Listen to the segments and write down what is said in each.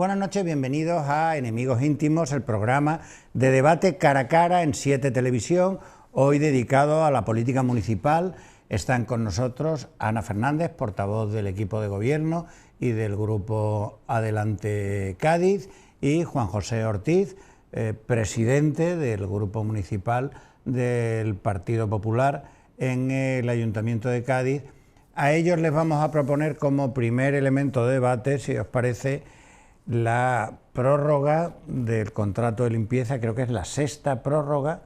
Buenas noches, bienvenidos a Enemigos Íntimos, el programa de debate cara a cara en 7 Televisión, hoy dedicado a la política municipal. Están con nosotros Ana Fernández, portavoz del equipo de gobierno y del grupo Adelante Cádiz, y Juan José Ortiz, presidente del grupo municipal del Partido Popular en el Ayuntamiento de Cádiz. A ellos les vamos a proponer como primer elemento de debate, si os parece, la prórroga del contrato de limpieza. Creo que es la 6ª prórroga,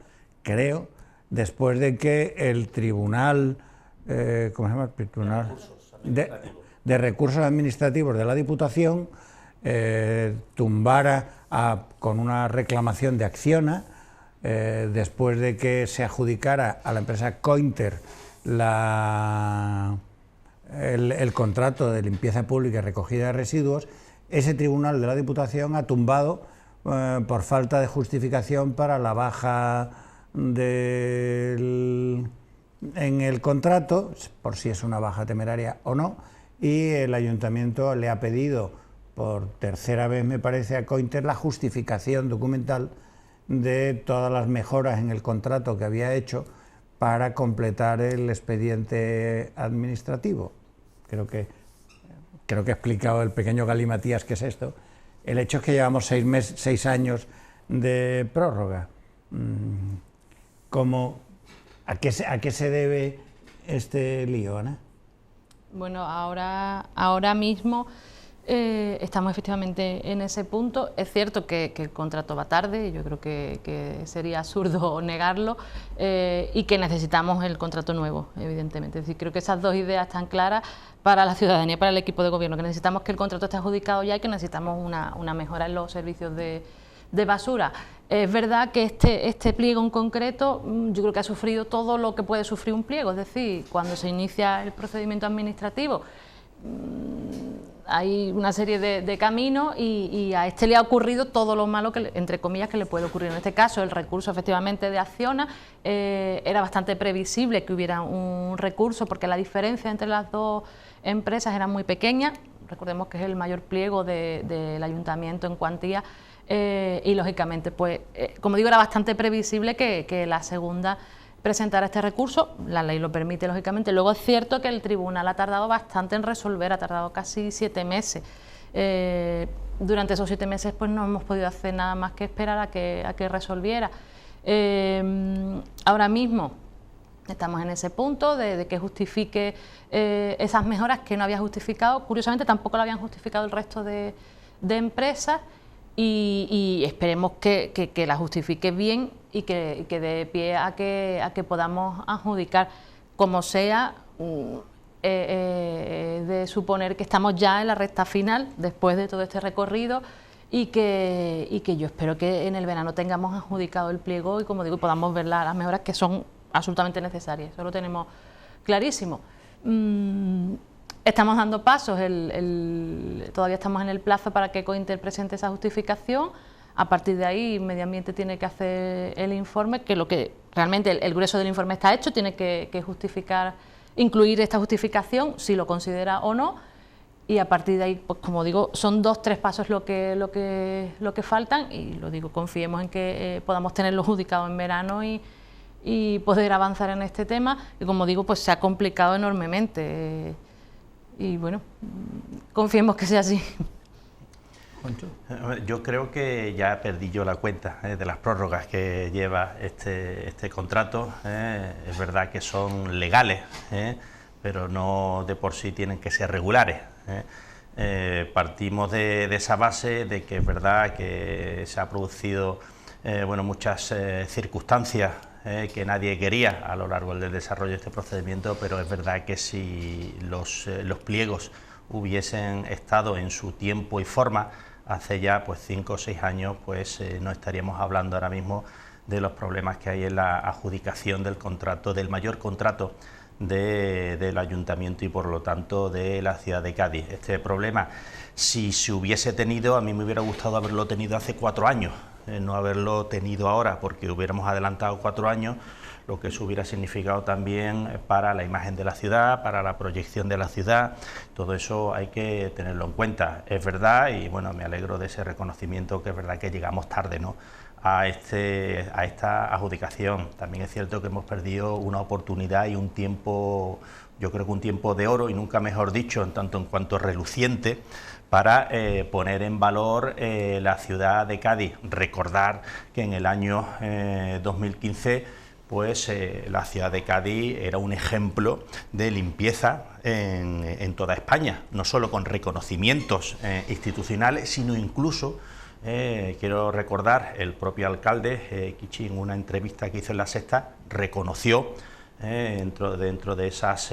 después de que el Tribunal, ¿cómo se llama? El Tribunal de Recursos Administrativos de la Diputación tumbara con una reclamación de Acciona, después de que se adjudicara a la empresa Cointer el contrato de limpieza pública y recogida de residuos. Ese tribunal de la Diputación ha tumbado por falta de justificación para la baja en el contrato, por si es una baja temeraria o no, y el Ayuntamiento le ha pedido por tercera vez, me parece, a Cointer la justificación documental de todas las mejoras en el contrato que había hecho para completar el expediente administrativo. Creo que he explicado el pequeño galimatías que es esto. El hecho es que llevamos 6 años de prórroga. ¿A qué se debe este lío, Ana? Bueno, ahora mismo estamos efectivamente en ese punto. Es cierto que el contrato va tarde, yo creo que sería absurdo negarlo, y que necesitamos el contrato nuevo, evidentemente. Es decir, creo que esas dos ideas están claras para la ciudadanía y para el equipo de gobierno, que necesitamos que el contrato esté adjudicado ya y que necesitamos una mejora en los servicios de basura. Es verdad que este pliego en concreto, yo creo que ha sufrido todo lo que puede sufrir un pliego, es decir, cuando se inicia el procedimiento administrativo, hay una serie de caminos y a este le ha ocurrido todo lo malo que, entre comillas, que le puede ocurrir. En este caso, el recurso efectivamente de Acciona, era bastante previsible que hubiera un recurso porque la diferencia entre las dos empresas era muy pequeña. Recordemos que es el mayor pliego del ayuntamiento en cuantía, y lógicamente, pues, como digo, era bastante previsible que la segunda presentara este recurso. La ley lo permite, lógicamente. Luego es cierto que el tribunal ha tardado bastante en resolver, ha tardado casi 7 meses. Durante esos 7 meses pues no hemos podido hacer nada más que esperar a que resolviera. Ahora mismo estamos en ese punto de que justifique esas mejoras que no había justificado. Curiosamente tampoco lo habían justificado el resto de empresas, y esperemos que la justifique bien y que dé pie a que podamos adjudicar, como sea, de suponer que estamos ya en la recta final después de todo este recorrido, y que yo espero que en el verano tengamos adjudicado el pliego y, como digo, podamos ver las mejoras que son absolutamente necesarias. Eso lo tenemos clarísimo. Estamos dando pasos, todavía estamos en el plazo para que Cointer presente esa justificación. A partir de ahí, Medio Ambiente tiene que hacer el informe, que lo que realmente el grueso del informe está hecho, tiene que justificar, incluir esta justificación, si lo considera o no, y a partir de ahí, pues como digo, son 2-3 pasos lo que faltan, y lo digo, confiemos en que podamos tenerlo adjudicado en verano y poder avanzar en este tema, y como digo, pues se ha complicado enormemente. Y bueno, confiemos que sea así. Yo creo que ya perdí yo la cuenta de las prórrogas que lleva este contrato. Es verdad que son legales, pero no de por sí tienen que ser regulares. Partimos de esa base de que es verdad que se ha producido muchas circunstancias que nadie quería a lo largo del desarrollo de este procedimiento, pero es verdad que si los pliegos hubiesen estado en su tiempo y forma hace ya 5 o 6 años, pues no estaríamos hablando ahora mismo de los problemas que hay en la adjudicación del contrato, del mayor contrato del ayuntamiento y por lo tanto de la ciudad de Cádiz. Este problema, si se hubiese tenido, a mí me hubiera gustado haberlo tenido hace 4 años, no haberlo tenido ahora, porque hubiéramos adelantado 4 años, lo que eso hubiera significado también para la imagen de la ciudad, para la proyección de la ciudad. Todo eso hay que tenerlo en cuenta. Es verdad, y bueno, me alegro de ese reconocimiento, que es verdad que llegamos tarde, ¿no?, a esta adjudicación. También es cierto que hemos perdido una oportunidad y un tiempo, yo creo que un tiempo de oro, y nunca mejor dicho, en tanto en cuanto reluciente, para poner en valor la ciudad de Cádiz. Recordar que en el año 2015 pues la ciudad de Cádiz era un ejemplo de limpieza en toda España, no solo con reconocimientos institucionales, sino incluso, quiero recordar, el propio alcalde, Kichi, en una entrevista que hizo en La Sexta, reconoció, dentro de esas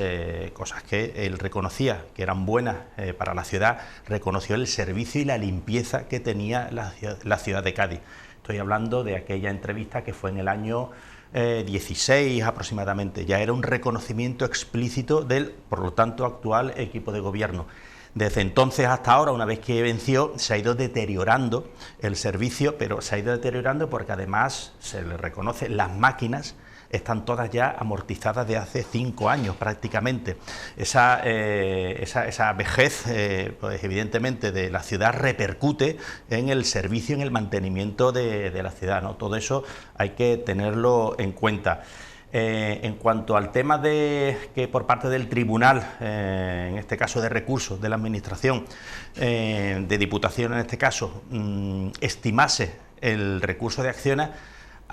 cosas que él reconocía que eran buenas para la ciudad, reconoció el servicio y la limpieza que tenía la ciudad de Cádiz. Estoy hablando de aquella entrevista que fue en el año 16 aproximadamente. Ya era un reconocimiento explícito del, por lo tanto, actual equipo de gobierno. Desde entonces hasta ahora, una vez que venció, se ha ido deteriorando el servicio, pero se ha ido deteriorando porque además se le reconoce, las máquinas están todas ya amortizadas de hace 5 años prácticamente. Esa vejez, pues evidentemente, de la ciudad repercute en el servicio, en el mantenimiento de la ciudad, ¿no? Todo eso hay que tenerlo en cuenta. En cuanto al tema de que por parte del tribunal, en este caso de recursos de la Administración, de Diputación en este caso, estimase el recurso de Acciona,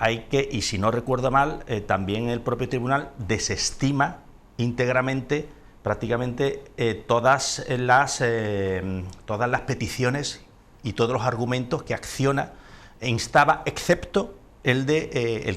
hay que, y si no recuerdo mal, también el propio tribunal desestima íntegramente, prácticamente, todas las peticiones y todos los argumentos que Acciona instaba, excepto el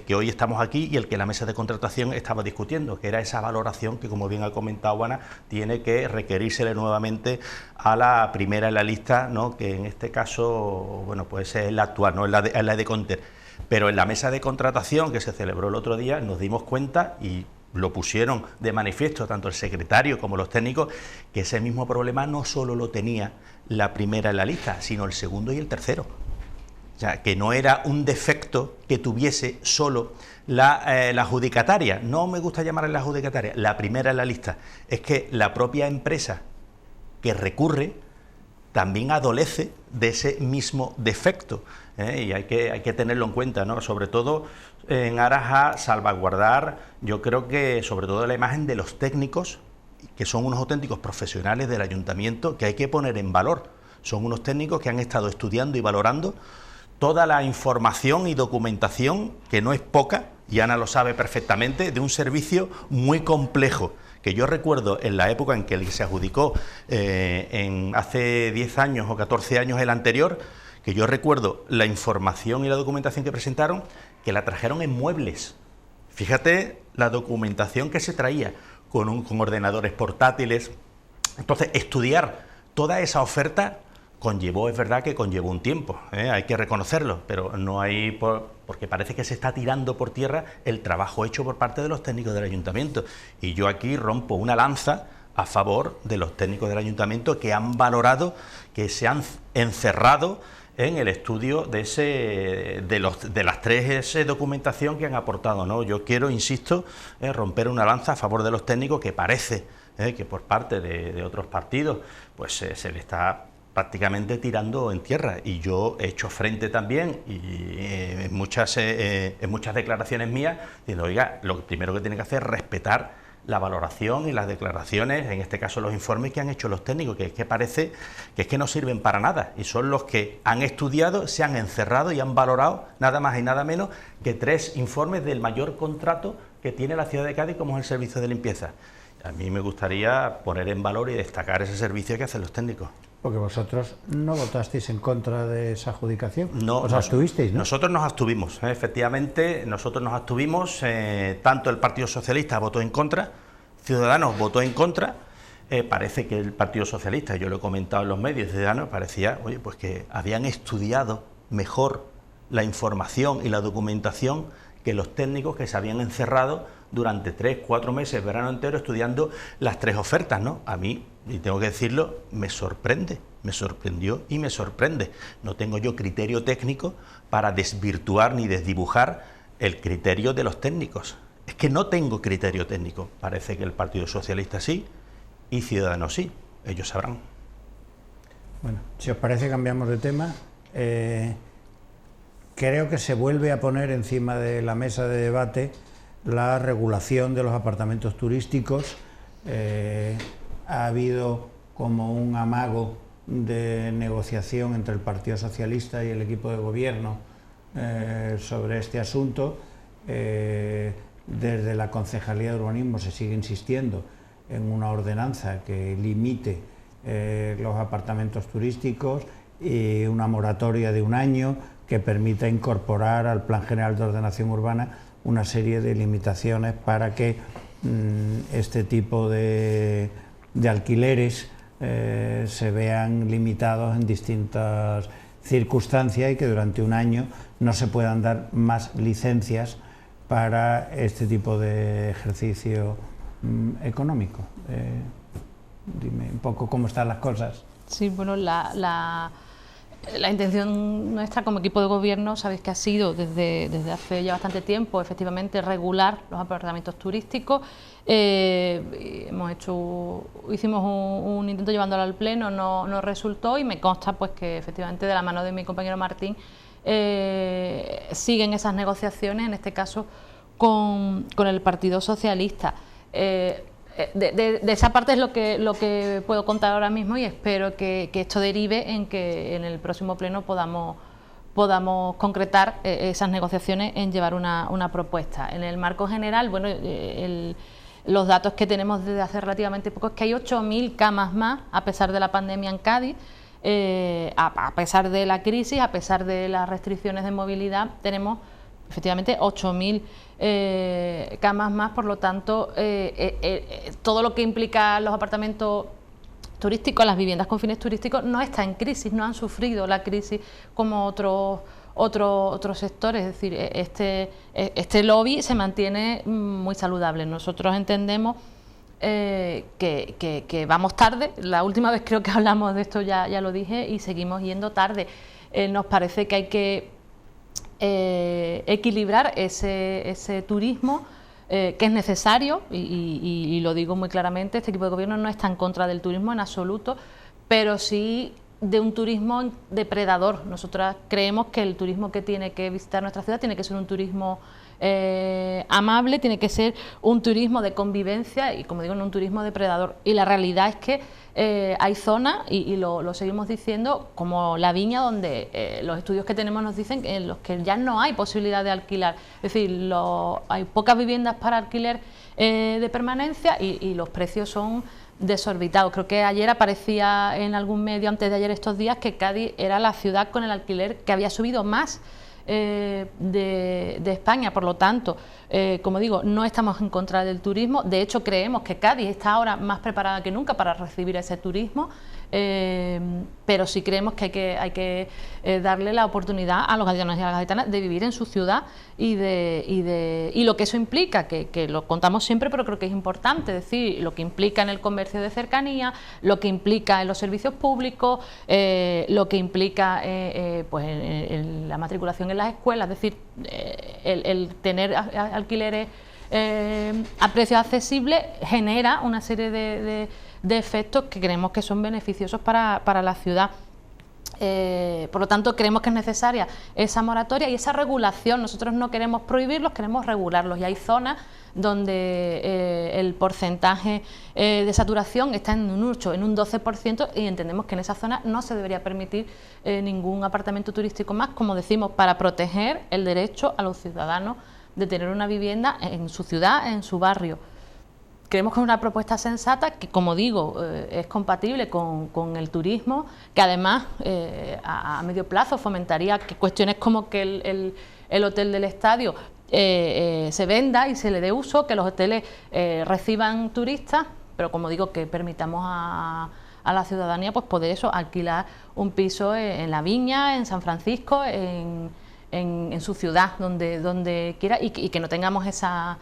que hoy estamos aquí y el que la mesa de contratación estaba discutiendo, que era esa valoración que, como bien ha comentado Ana, tiene que requerírsele nuevamente a la primera en la lista, ¿no?, que en este caso, bueno, pues es la actual, ¿no?, es la de Conter. Pero en la mesa de contratación que se celebró el otro día nos dimos cuenta, y lo pusieron de manifiesto tanto el secretario como los técnicos, que ese mismo problema no solo lo tenía la primera en la lista, sino el segundo y el tercero. O sea, que no era un defecto que tuviese solo la adjudicataria, no me gusta llamarla la adjudicataria, la primera en la lista, es que la propia empresa que recurre también adolece de ese mismo defecto, y hay que tenerlo en cuenta, ¿no?, sobre todo en aras a salvaguardar, yo creo que sobre todo la imagen de los técnicos, que son unos auténticos profesionales del ayuntamiento, que hay que poner en valor. Son unos técnicos que han estado estudiando y valorando toda la información y documentación, que no es poca, y Ana lo sabe perfectamente, de un servicio muy complejo, que yo recuerdo en la época en que se adjudicó, hace 10 años o 14 años el anterior, que yo recuerdo la información y la documentación que presentaron, que la trajeron en muebles. Fíjate la documentación que se traía, con ordenadores portátiles. Entonces, estudiar toda esa oferta conllevó, es verdad que conllevó un tiempo, hay que reconocerlo, pero no hay, porque parece que se está tirando por tierra el trabajo hecho por parte de los técnicos del ayuntamiento. Y yo aquí rompo una lanza a favor de los técnicos del ayuntamiento, que han valorado, que se han encerrado en el estudio de las 3 documentación que han aportado, ¿no? Yo quiero, insisto, romper una lanza a favor de los técnicos, que parece que por parte de otros partidos pues se le está prácticamente tirando en tierra, y yo he hecho frente también, y en muchas declaraciones mías, diciendo, oiga, lo primero que tiene que hacer es respetar la valoración y las declaraciones, en este caso los informes que han hecho los técnicos, que es que parece que es que no sirven para nada, y son los que han estudiado, se han encerrado y han valorado nada más y nada menos que 3 informes del mayor contrato que tiene la ciudad de Cádiz, como es el servicio de limpieza. A mí me gustaría poner en valor y destacar ese servicio que hacen los técnicos. Porque vosotros no votasteis en contra de esa adjudicación. No, os abstuvisteis, ¿no? Nosotros nos abstuvimos, efectivamente, nosotros nos abstuvimos, tanto el Partido Socialista votó en contra, Ciudadanos votó en contra, parece que el Partido Socialista, yo lo he comentado en los medios, Ciudadanos, parecía, oye, pues que habían estudiado mejor la información y la documentación que los técnicos, que se habían encerrado durante 3, 4 meses, verano entero, estudiando las 3 ofertas, ¿no? A mí y tengo que decirlo, me sorprende, me sorprendió y me sorprende. No tengo yo criterio técnico para desvirtuar ni desdibujar el criterio de los técnicos. Es que no tengo criterio técnico. Parece que el Partido Socialista sí y Ciudadanos sí. Ellos sabrán. Bueno, si os parece cambiamos de tema. Creo que se vuelve a poner encima de la mesa de debate la regulación de los apartamentos turísticos. Ha habido como un amago de negociación entre el Partido Socialista y el equipo de gobierno sobre este asunto. Desde la Concejalía de Urbanismo se sigue insistiendo en una ordenanza que limite los apartamentos turísticos y una moratoria de 1 año que permita incorporar al Plan General de Ordenación Urbana una serie de limitaciones para que este tipo de alquileres se vean limitados en distintas circunstancias y que durante 1 año no se puedan dar más licencias para este tipo de ejercicio económico. Dime un poco cómo están las cosas. Sí, bueno, la intención nuestra como equipo de gobierno, sabéis que ha sido desde hace ya bastante tiempo, efectivamente, regular los apartamentos turísticos. Hicimos un intento llevándolo al Pleno, no resultó, y me consta pues que efectivamente de la mano de mi compañero Martín siguen esas negociaciones, en este caso con el Partido Socialista. De esa parte es lo que puedo contar ahora mismo, y espero que esto derive en que en el próximo pleno podamos concretar esas negociaciones en llevar una propuesta. En el marco general, bueno, los datos que tenemos desde hace relativamente poco es que hay 8.000 camas más a pesar de la pandemia en Cádiz. A pesar de la crisis, a pesar de las restricciones de movilidad, tenemos efectivamente 8.000 camas más. Por lo tanto, todo lo que implica los apartamentos turísticos, las viviendas con fines turísticos, no está en crisis, no han sufrido la crisis como otros sectores. Es decir, este lobby se mantiene muy saludable. Nosotros entendemos que vamos tarde. La última vez creo que hablamos de esto ya lo dije, y seguimos yendo tarde. Nos parece que hay que equilibrar ese turismo que es necesario, y lo digo muy claramente, este equipo de gobierno no está en contra del turismo en absoluto, pero sí de un turismo depredador. Nosotras creemos que el turismo que tiene que visitar nuestra ciudad tiene que ser un turismo amable, tiene que ser un turismo de convivencia y, como digo, no un turismo depredador. Y la realidad es que hay zonas, y lo seguimos diciendo, como La Viña, donde los estudios que tenemos nos dicen en los que ya no hay posibilidad de alquilar. Es decir, hay pocas viviendas para alquiler de permanencia, y los precios son desorbitados. Creo que ayer aparecía en algún medio, antes de ayer, estos días, que Cádiz era la ciudad con el alquiler que había subido más de España. Por lo tanto, como digo, no estamos en contra del turismo. De hecho, creemos que Cádiz está ahora más preparada que nunca para recibir ese turismo, pero sí creemos que hay que darle la oportunidad a los gaditanos y a las gaditanas de vivir en su ciudad, y lo que eso implica, que lo contamos siempre, pero creo que es importante decir, lo que implica en el comercio de cercanía, lo que implica en los servicios públicos, lo que implica pues en la matriculación en las escuelas. Es decir, el tener alquileres a precios accesibles genera una serie de efectos que creemos que son beneficiosos para la ciudad. Por lo tanto, creemos que es necesaria esa moratoria y esa regulación. Nosotros no queremos prohibirlos, queremos regularlos, y hay zonas donde el porcentaje de saturación está en un 8, en un 12%, y entendemos que en esa zona no se debería permitir ningún apartamento turístico más, como decimos, para proteger el derecho a los ciudadanos de tener una vivienda en su ciudad, en su barrio. Creemos que es una propuesta sensata que, como digo, es compatible con el turismo, que además a medio plazo fomentaría que cuestiones como que el hotel del estadio se venda y se le dé uso, que los hoteles reciban turistas, pero, como digo, que permitamos a la ciudadanía pues poder alquilar un piso en La Viña, en San Francisco, en su ciudad, donde quiera, y que no tengamos esa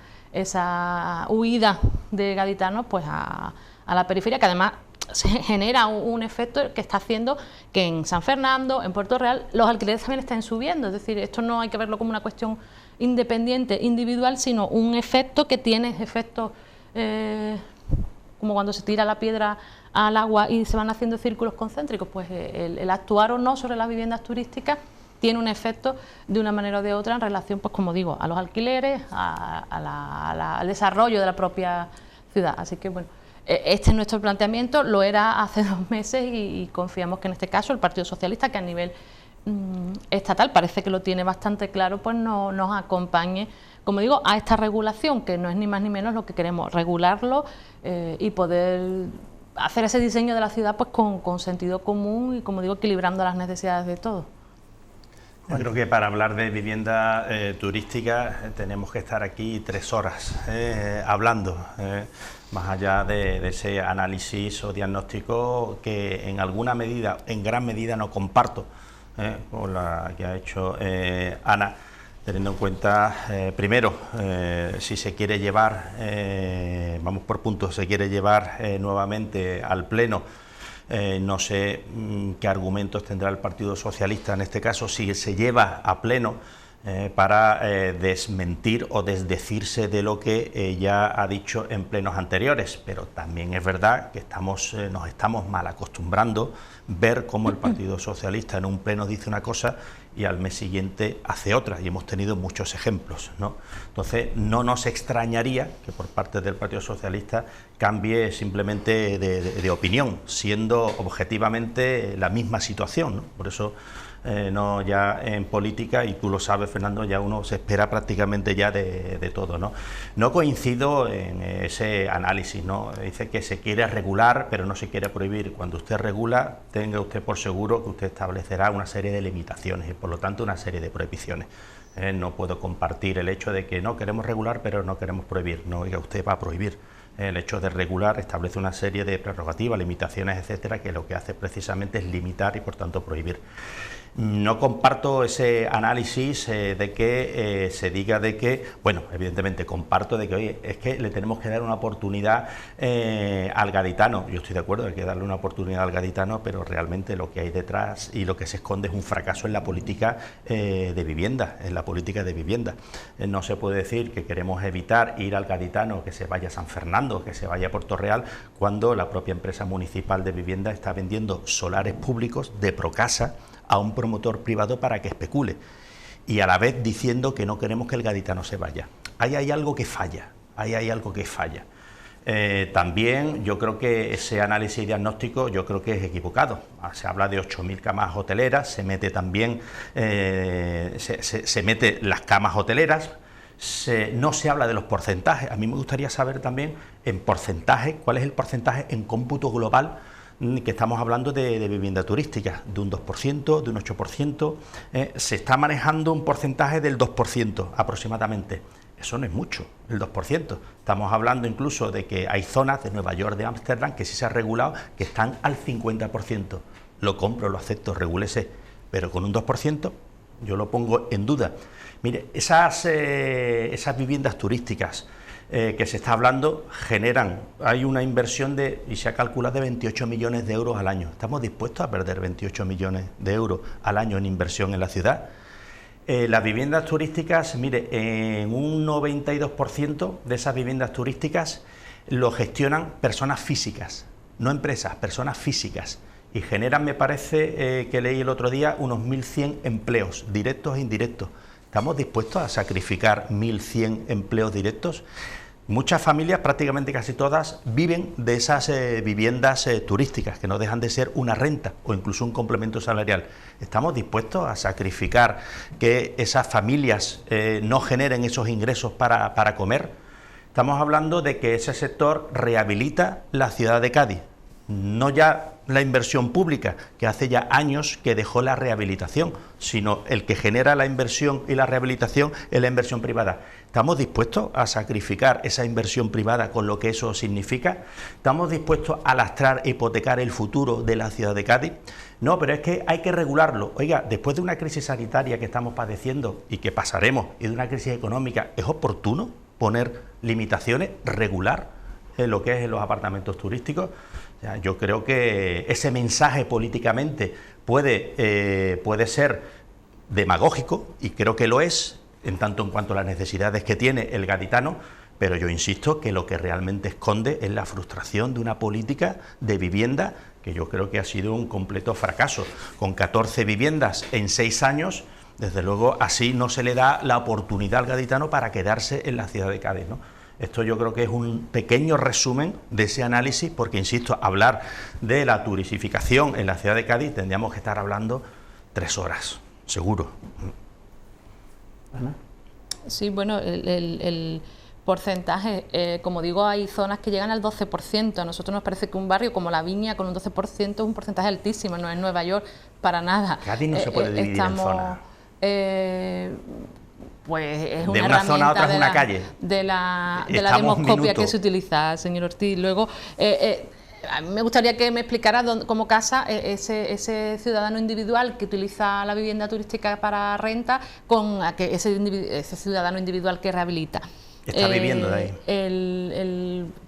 huida de gaditanos pues a la periferia, que además se genera un efecto que está haciendo que en San Fernando, en Puerto Real, los alquileres también estén subiendo. Es decir, esto no hay que verlo como una cuestión independiente, individual, sino un efecto que tiene efectos como cuando se tira la piedra al agua y se van haciendo círculos concéntricos. Pues el actuar o no sobre las viviendas turísticas tiene un efecto de una manera o de otra en relación, pues como digo, a los alquileres, al desarrollo de la propia ciudad. Así que bueno, este es nuestro planteamiento, lo era hace 2 meses y confiamos que en este caso el Partido Socialista, que a nivel estatal parece que lo tiene bastante claro, pues nos acompañe, como digo, a esta regulación, que no es ni más ni menos lo que queremos, regularlo y poder hacer ese diseño de la ciudad pues con sentido común y, como digo, equilibrando las necesidades de todos. Yo creo que para hablar de vivienda turística tenemos que estar aquí 3 horas hablando, más allá de ese análisis o diagnóstico que en alguna medida, en gran medida no comparto, con la que ha hecho Ana, teniendo en cuenta, primero, si se quiere llevar, vamos por puntos, se quiere llevar nuevamente al Pleno. No sé qué argumentos tendrá el Partido Socialista en este caso si se lleva a pleno para desmentir o desdecirse de lo que ya ha dicho en plenos anteriores, pero también es verdad que nos estamos mal acostumbrando ver cómo el Partido Socialista en un pleno dice una cosa y al mes siguiente hace otra, y hemos tenido muchos ejemplos, ¿no? Entonces no nos extrañaría que por parte del Partido Socialista cambie simplemente de opinión, siendo objetivamente la misma situación, ¿no? Por eso no, ya en política, y tú lo sabes, Fernando, ya uno se espera prácticamente ya de todo, ¿no? No coincido en ese análisis, ¿no? Dice que se quiere regular, pero no se quiere prohibir. Cuando usted regula, tenga usted por seguro que usted establecerá una serie de limitaciones y, por lo tanto, una serie de prohibiciones. No puedo compartir el hecho de que no queremos regular, pero no queremos prohibir. No, oiga, usted va a prohibir. El hecho de regular establece una serie de prerrogativas, limitaciones, etcétera, que lo que hace precisamente es limitar y, por tanto, prohibir. No comparto ese análisis de que se diga de que, bueno, evidentemente comparto de que, oye, es que le tenemos que dar una oportunidad al gaditano. Yo estoy de acuerdo, hay que darle una oportunidad al gaditano, pero realmente lo que hay detrás y lo que se esconde es un fracaso en la política de vivienda, No se puede decir que queremos evitar ir al gaditano que se vaya a San Fernando, que se vaya a Puerto Real, cuando la propia empresa municipal de vivienda está vendiendo solares públicos de Procasa a un promotor privado para que especule, y a la vez diciendo que no queremos que el gaditano se vaya. Ahí hay algo que falla, También yo creo que ese análisis diagnóstico yo creo que es equivocado. Se habla de 8.000 camas hoteleras, se mete también se mete las camas hoteleras, no se habla de los porcentajes. A mí me gustaría saber también en porcentaje, cuál es el porcentaje en cómputo global, que estamos hablando de vivienda turística, de un 2%, de un 8%, se está manejando un porcentaje del 2% aproximadamente. Eso no es mucho, el 2%. Estamos hablando incluso de que hay zonas de Nueva York, de Ámsterdam, que sí se ha regulado, que están al 50%. Lo compro, lo acepto, regúlese, pero con un 2% yo lo pongo en duda. Mire, esas viviendas turísticas que se está hablando hay una inversión y se ha calculado de 28 millones de euros al año. ¿Estamos dispuestos a perder 28 millones de euros al año en inversión en la ciudad? Las viviendas turísticas, mire, en un 92% de esas viviendas turísticas lo gestionan personas físicas, no empresas, personas físicas, y generan, me parece que leí el otro día, unos 1.100 empleos, directos e indirectos. ¿Estamos dispuestos a sacrificar 1.100 empleos directos? Muchas familias, prácticamente casi todas, viven de esas viviendas turísticas, que no dejan de ser una renta o incluso un complemento salarial. ¿Estamos dispuestos a sacrificar que esas familias no generen esos ingresos para comer? Estamos hablando de que ese sector rehabilita la ciudad de Cádiz, no ya la inversión pública, que hace ya años que dejó la rehabilitación, sino el que genera la inversión y la rehabilitación es la inversión privada. ¿Estamos dispuestos a sacrificar esa inversión privada con lo que eso significa? ¿Estamos dispuestos a lastrar e hipotecar el futuro de la ciudad de Cádiz? No, pero es que hay que regularlo. Oiga, después de una crisis sanitaria que estamos padeciendo y que pasaremos, y de una crisis económica, ¿es oportuno poner limitaciones, regular lo que es en los apartamentos turísticos? O sea, yo creo que ese mensaje políticamente puede ser demagógico, y creo que lo es, en tanto en cuanto a las necesidades que tiene el gaditano, pero yo insisto que lo que realmente esconde es la frustración de una política de vivienda que yo creo que ha sido un completo fracaso. Con 14 viviendas en 6 años, desde luego así no se le da la oportunidad al gaditano para quedarse en la ciudad de Cádiz, ¿no? Esto yo creo que es un pequeño resumen de ese análisis, porque insisto, hablar de la turistificación en la ciudad de Cádiz tendríamos que estar hablando 3 horas, seguro. Ana. Sí, bueno, el porcentaje, como digo, hay zonas que llegan al 12%. A nosotros nos parece que un barrio como La Viña con un 12% es un porcentaje altísimo, no es Nueva York para nada. Cádiz no se puede dividir en zonas. Pues es de una zona a otra es una calle. De la demoscopia que se utiliza, señor Ortiz. Luego, a mí me gustaría que me explicara cómo casa ese ciudadano individual que utiliza la vivienda turística para renta con ese ciudadano individual que rehabilita. Está viviendo de ahí.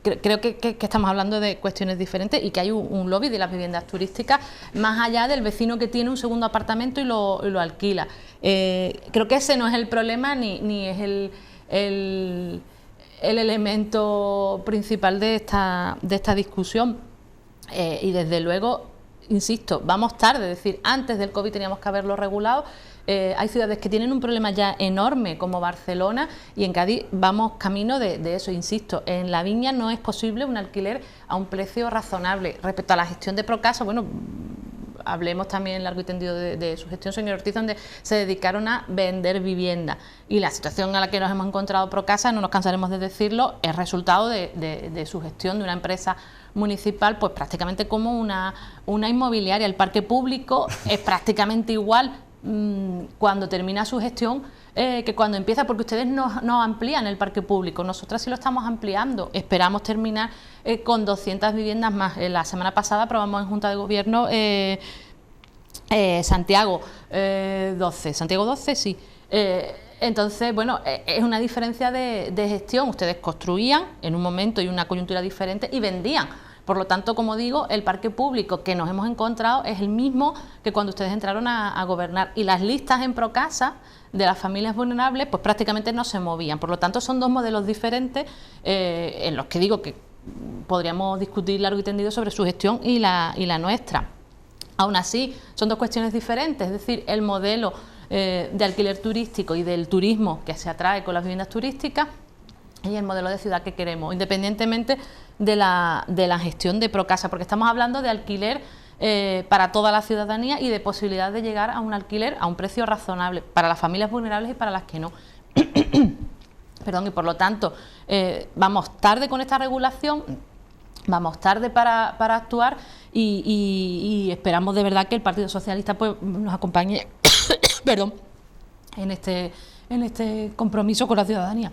Creo que estamos hablando de cuestiones diferentes y que hay un lobby de las viviendas turísticas más allá del vecino que tiene un segundo apartamento y lo alquila. Creo que ese no es el problema ni es el elemento principal de esta discusión. Y desde luego, insisto, vamos tarde, es decir, antes del COVID teníamos que haberlo regulado. Hay ciudades que tienen un problema ya enorme como Barcelona, y en Cádiz vamos camino de eso, insisto. En La Viña no es posible un alquiler a un precio razonable. Respecto a la gestión de Procasa, bueno, hablemos también largo y tendido de su gestión, señor Ortiz, donde se dedicaron a vender vivienda, y la situación a la que nos hemos encontrado Procasa, no nos cansaremos de decirlo, es resultado de su gestión, de una empresa municipal, pues prácticamente como una inmobiliaria. El parque público es prácticamente igual cuando termina su gestión que cuando empieza, porque ustedes no amplían el parque público, nosotras sí lo estamos ampliando. Esperamos terminar con 200 viviendas más. La semana pasada aprobamos en Junta de Gobierno Santiago 12, sí. Entonces, bueno, es una diferencia de gestión. Ustedes construían en un momento y una coyuntura diferente y vendían. Por lo tanto, como digo, el parque público que nos hemos encontrado es el mismo que cuando ustedes entraron a gobernar, y las listas en Procasa de las familias vulnerables pues prácticamente no se movían. Por lo tanto, son dos modelos diferentes en los que digo que podríamos discutir largo y tendido sobre su gestión y la nuestra. Aún así, son dos cuestiones diferentes, es decir, el modelo de alquiler turístico y del turismo que se atrae con las viviendas turísticas, y el modelo de ciudad que queremos, independientemente de la gestión de Procasa, porque estamos hablando de alquiler para toda la ciudadanía y de posibilidad de llegar a un alquiler a un precio razonable para las familias vulnerables y para las que no. Perdón, y por lo tanto, vamos tarde con esta regulación, vamos tarde para actuar, y esperamos de verdad que el Partido Socialista pues nos acompañe perdón, en este compromiso con la ciudadanía.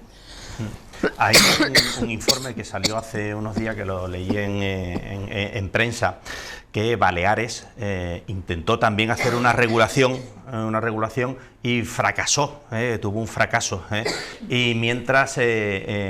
Hay un informe que salió hace unos días, que lo leí en prensa, que Baleares intentó también hacer una regulación y fracasó, tuvo un fracaso. Y mientras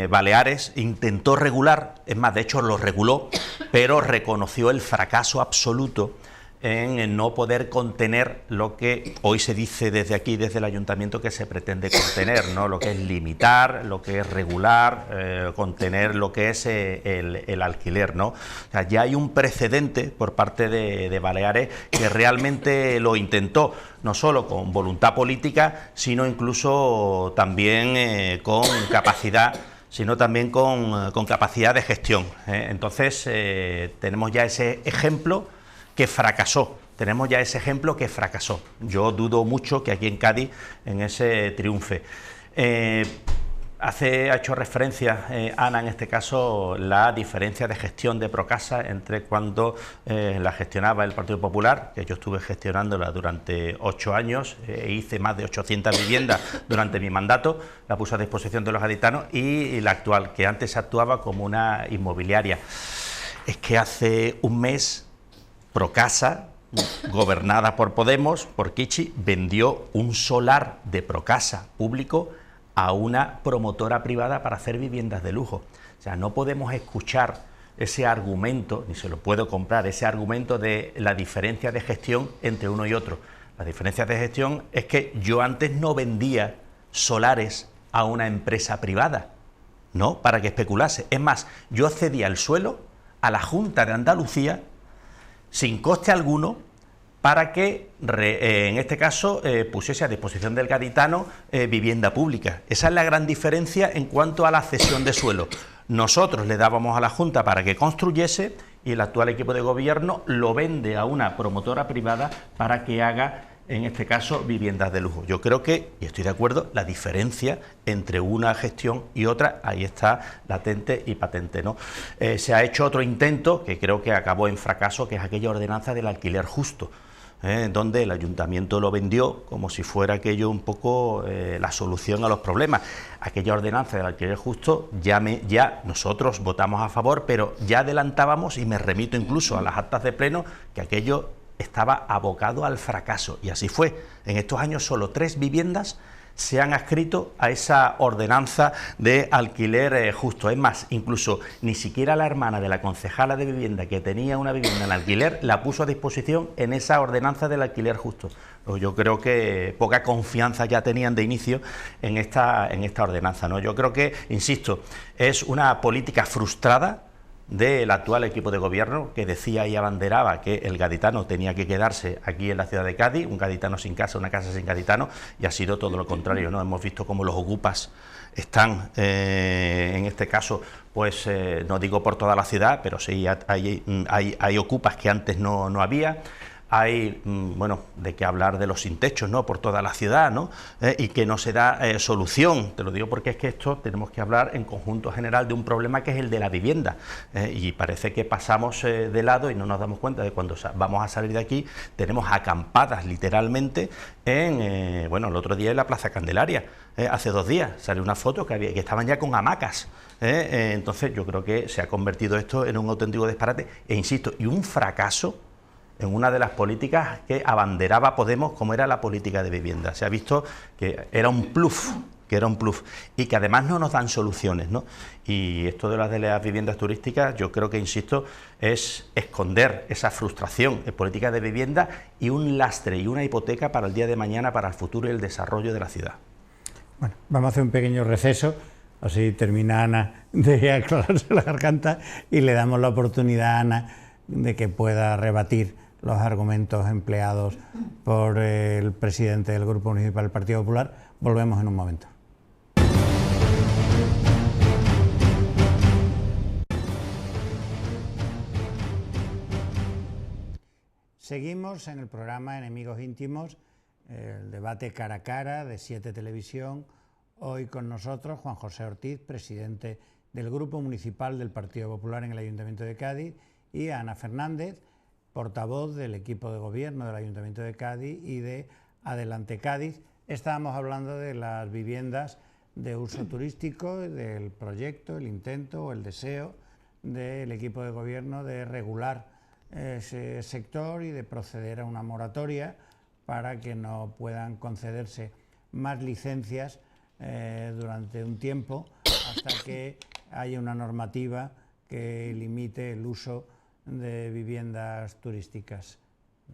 Baleares intentó regular, es más, de hecho lo reguló, pero reconoció el fracaso absoluto en no poder contener lo que hoy se dice desde aquí, desde el ayuntamiento, que se pretende contener, ¿no? Lo que es limitar, lo que es regular, contener lo que es el alquiler, ¿no? O sea, ya hay un precedente por parte de Baleares que realmente lo intentó, no solo con voluntad política, sino incluso también con capacidad, sino también con capacidad de gestión. Entonces, tenemos ya ese ejemplo que fracasó. Tenemos ya ese ejemplo que fracasó. Yo dudo mucho que aquí en Cádiz en ese triunfe. Ha hecho referencia, Ana, en este caso, la diferencia de gestión de Procasa entre cuando la gestionaba el Partido Popular, que yo estuve gestionándola durante 8 años, hice más de 800 viviendas durante mi mandato, la puse a disposición de los gaditanos, y la actual, que antes actuaba como una inmobiliaria. Es que hace un mes Procasa, gobernada por Podemos, por Kichi, vendió un solar de Procasa público a una promotora privada para hacer viviendas de lujo. O sea, no podemos escuchar ese argumento, ni se lo puedo comprar, ese argumento de la diferencia de gestión entre uno y otro. La diferencia de gestión es que yo antes no vendía solares a una empresa privada, ¿no?, para que especulase. Es más, yo cedía el suelo a la Junta de Andalucía sin coste alguno para que, en este caso, pusiese a disposición del gaditano vivienda pública. Esa es la gran diferencia en cuanto a la cesión de suelo. Nosotros le dábamos a la Junta para que construyese y el actual equipo de gobierno lo vende a una promotora privada para que haga, en este caso, viviendas de lujo. Yo creo que, y estoy de acuerdo, la diferencia entre una gestión y otra, ahí está latente y patente, ¿no? Se ha hecho otro intento que creo que acabó en fracaso, que es aquella ordenanza del alquiler justo, donde el ayuntamiento lo vendió como si fuera aquello un poco la solución a los problemas. Aquella ordenanza del alquiler justo ya nosotros votamos a favor, pero ya adelantábamos, y me remito incluso a las actas de pleno, que aquello estaba abocado al fracaso, y así fue. En estos años solo 3 viviendas se han adscrito a esa ordenanza de alquiler justo. Es más, incluso ni siquiera la hermana de la concejala de vivienda, que tenía una vivienda en alquiler, la puso a disposición en esa ordenanza del alquiler justo. Yo creo que poca confianza ya tenían de inicio en esta ordenanza, ¿no? Yo creo que, insisto, es una política frustrada del actual equipo de gobierno, que decía y abanderaba que el gaditano tenía que quedarse aquí en la ciudad de Cádiz, un gaditano sin casa, una casa sin gaditano, y ha sido todo lo contrario, ¿no? Hemos visto cómo los ocupas están, en este caso, pues no digo por toda la ciudad, pero sí hay ocupas que antes no había. Hay, bueno, de qué hablar de los sin techos, ¿no?, por toda la ciudad, ¿no?, y que no se da solución. Te lo digo porque es que esto tenemos que hablar en conjunto general de un problema que es el de la vivienda, y parece que pasamos de lado y no nos damos cuenta de cuando vamos a salir de aquí. Tenemos acampadas literalmente en, bueno, el otro día en la Plaza Candelaria, hace 2 días, salió una foto que estaban ya con hamacas. Entonces yo creo que se ha convertido esto en un auténtico disparate, e insisto, y un fracaso en una de las políticas que abanderaba Podemos, como era la política de vivienda. Se ha visto que era un bluff, y que además no nos dan soluciones, ¿no? Y esto de las viviendas turísticas, yo creo que, insisto, es esconder esa frustración en política de vivienda y un lastre y una hipoteca para el día de mañana, para el futuro y el desarrollo de la ciudad. Bueno, vamos a hacer un pequeño receso, así termina Ana de aclararse la garganta y le damos la oportunidad a Ana de que pueda rebatir los argumentos empleados por el presidente del Grupo Municipal del Partido Popular. Volvemos en un momento. Seguimos en el programa Enemigos Íntimos, el debate cara a cara de 7 Televisión. Hoy con nosotros Juan José Ortiz, presidente del Grupo Municipal del Partido Popular en el Ayuntamiento de Cádiz, y Ana Fernández, portavoz del equipo de gobierno del Ayuntamiento de Cádiz y de Adelante Cádiz. Estábamos hablando de las viviendas de uso turístico, del proyecto, el intento o el deseo del equipo de gobierno de regular ese sector y de proceder a una moratoria para que no puedan concederse más licencias durante un tiempo hasta que haya una normativa que limite el uso de viviendas turísticas.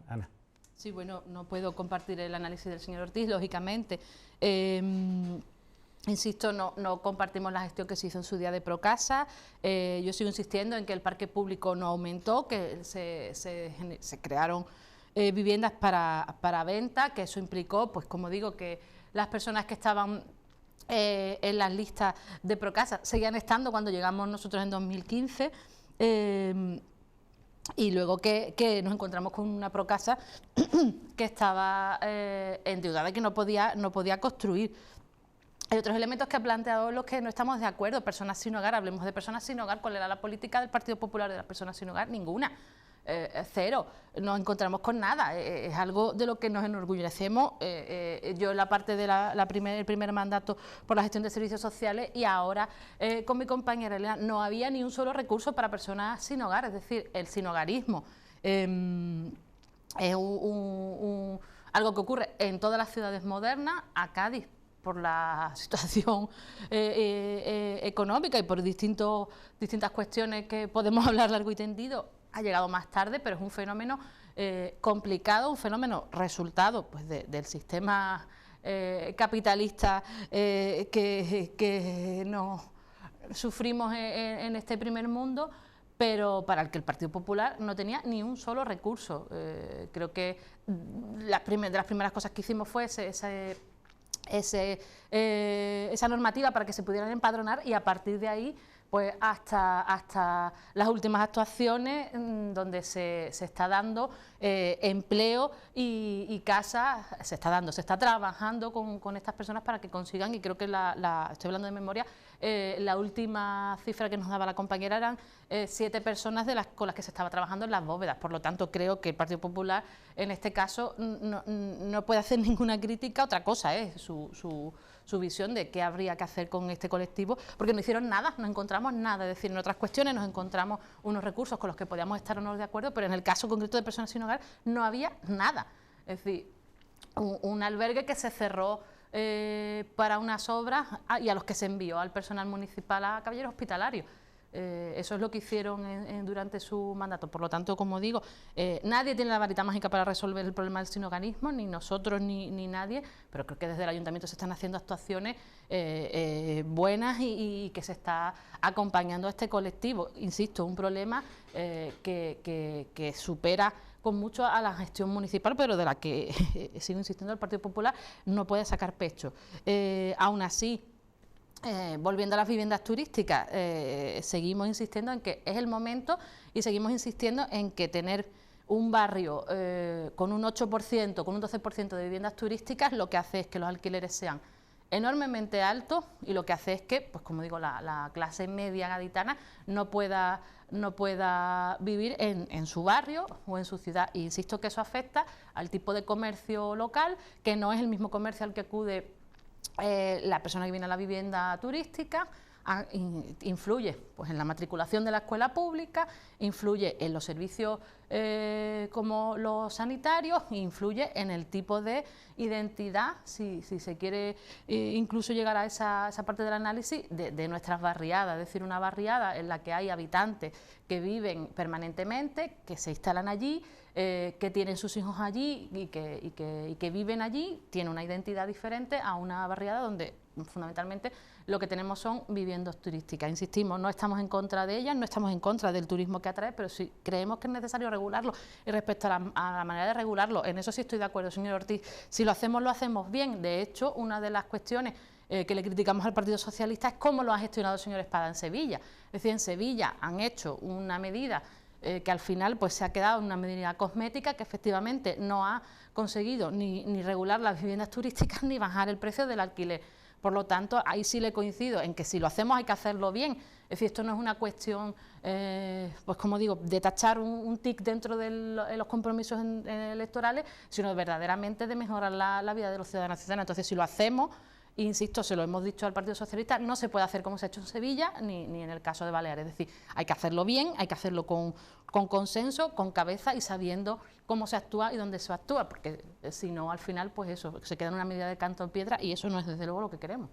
Ana. Sí, bueno, no puedo compartir el análisis del señor Ortiz, lógicamente. Insisto, no compartimos la gestión que se hizo en su día de Procasa. Yo sigo insistiendo en que el parque público no aumentó, que se crearon viviendas para venta, que eso implicó, pues como digo, que las personas que estaban en las listas de Procasa seguían estando cuando llegamos nosotros en 2015. Y luego que nos encontramos con una Procasa que estaba endeudada y que no podía construir. Hay otros elementos que ha planteado los que no estamos de acuerdo. Personas sin hogar, hablemos de personas sin hogar. ¿Cuál era la política del Partido Popular de las personas sin hogar? Ninguna. Cero. Nos encontramos con nada. Es algo de lo que nos enorgullecemos. Yo en la parte de el primer mandato por la gestión de servicios sociales, y ahora con mi compañera Elena, no había ni un solo recurso para personas sin hogar. Es decir, el sinhogarismo es algo que ocurre en todas las ciudades modernas. A Cádiz por la situación económica y por distintas cuestiones que podemos hablar largo y tendido, ha llegado más tarde, pero es un fenómeno complicado, un fenómeno resultado pues del sistema capitalista que nos sufrimos en este primer mundo, pero para el que el Partido Popular no tenía ni un solo recurso. Creo que de las primeras cosas que hicimos fue esa normativa para que se pudieran empadronar, y a partir de ahí pues hasta las últimas actuaciones donde se está dando empleo y casa, se está trabajando con estas personas para que consigan, y creo que estoy hablando de memoria, la última cifra que nos daba la compañera eran 7 personas con las que se estaba trabajando en las bóvedas. Por lo tanto, creo que el Partido Popular en este caso no puede hacer ninguna crítica. Otra cosa es su visión de qué habría que hacer con este colectivo, porque no hicieron nada, no encontramos nada. Es decir, en otras cuestiones nos encontramos unos recursos con los que podíamos estar o no de acuerdo, pero en el caso concreto de personas sin hogar no había nada. Es decir, un albergue que se cerró para unas obras y a los que se envió al personal municipal a Caballero Hospitalario. Eso es lo que hicieron durante su mandato. Por lo tanto, como digo, nadie tiene la varita mágica para resolver el problema del sinhogarismo, ni nosotros ni nadie, pero creo que desde el Ayuntamiento se están haciendo actuaciones buenas y que se está acompañando a este colectivo. Insisto, un problema que supera con mucho a la gestión municipal, pero de la que, sigo insistiendo, el Partido Popular no puede sacar pecho. Aún así, volviendo a las viviendas turísticas, seguimos insistiendo en que es el momento, y seguimos insistiendo en que tener un barrio con un 8%, con un 12% de viviendas turísticas, lo que hace es que los alquileres sean enormemente altos, y lo que hace es que, pues como digo, la clase media gaditana no pueda vivir en su barrio o en su ciudad. E insisto que eso afecta al tipo de comercio local, que no es el mismo comercio al que acude la persona que viene a la vivienda turística. Influye pues en la matriculación de la escuela pública, influye en los servicios como los sanitarios, influye en el tipo de identidad, si se quiere incluso llegar a esa parte del análisis de nuestras barriadas. Es decir, una barriada en la que hay habitantes que viven permanentemente, que se instalan allí, que tienen sus hijos allí y que viven allí, tiene una identidad diferente a una barriada donde fundamentalmente lo que tenemos son viviendas turísticas. Insistimos, no estamos en contra de ellas, no estamos en contra del turismo que atrae, pero sí creemos que es necesario regularlo. Y respecto a la manera de regularlo, en eso sí estoy de acuerdo, señor Ortiz. Si lo hacemos bien. De hecho, una de las cuestiones que le criticamos al Partido Socialista es cómo lo ha gestionado el señor Espada en Sevilla. Es decir, en Sevilla han hecho una medida que al final pues se ha quedado en una medida cosmética, que efectivamente no ha conseguido ni regular las viviendas turísticas ni bajar el precio del alquiler. Por lo tanto, ahí sí le coincido en que si lo hacemos hay que hacerlo bien. Es decir, esto no es una cuestión, pues como digo, de tachar un tic dentro de los compromisos electorales, sino verdaderamente de mejorar la vida de los ciudadanos y ciudadanas. Entonces, si lo hacemos, insisto, se lo hemos dicho al Partido Socialista, no se puede hacer como se ha hecho en Sevilla ni en el caso de Baleares. Es decir, hay que hacerlo bien, hay que hacerlo con consenso, con cabeza y sabiendo cómo se actúa y dónde se actúa, porque si no, al final, pues eso, se queda en una medida de canto en piedra, y eso no es desde luego lo que queremos.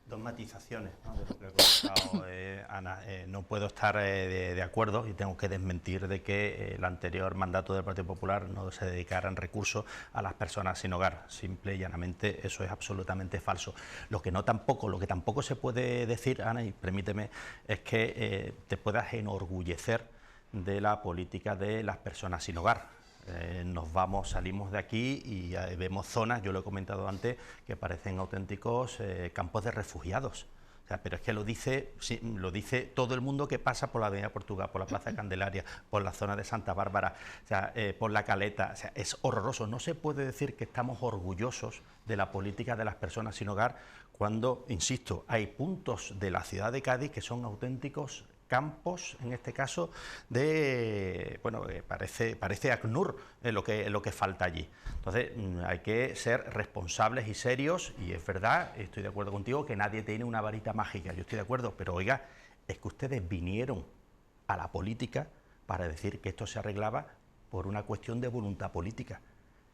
Dos matizaciones, ¿no?, de lo que ha comentado Ana. No puedo estar de acuerdo, y tengo que desmentir de que el anterior mandato del Partido Popular no se dedicaran recursos a las personas sin hogar. Simple y llanamente eso es absolutamente falso. Lo que tampoco se puede decir, Ana, y permíteme, es que te puedas enorgullecer de la política de las personas sin hogar. Salimos de aquí y vemos zonas, yo lo he comentado antes, que parecen auténticos campos de refugiados. O sea, pero es que lo dice todo el mundo que pasa por la Avenida Portugal, por la Plaza de Candelaria, por la zona de Santa Bárbara, o sea, por la Caleta. O sea, es horroroso. No se puede decir que estamos orgullosos de la política de las personas sin hogar cuando, insisto, hay puntos de la ciudad de Cádiz que son auténticos campos, en este caso, parece ACNUR lo que falta allí. Entonces, hay que ser responsables y serios, y es verdad, estoy de acuerdo contigo, que nadie tiene una varita mágica, yo estoy de acuerdo, pero oiga, es que ustedes vinieron a la política para decir que esto se arreglaba por una cuestión de voluntad política.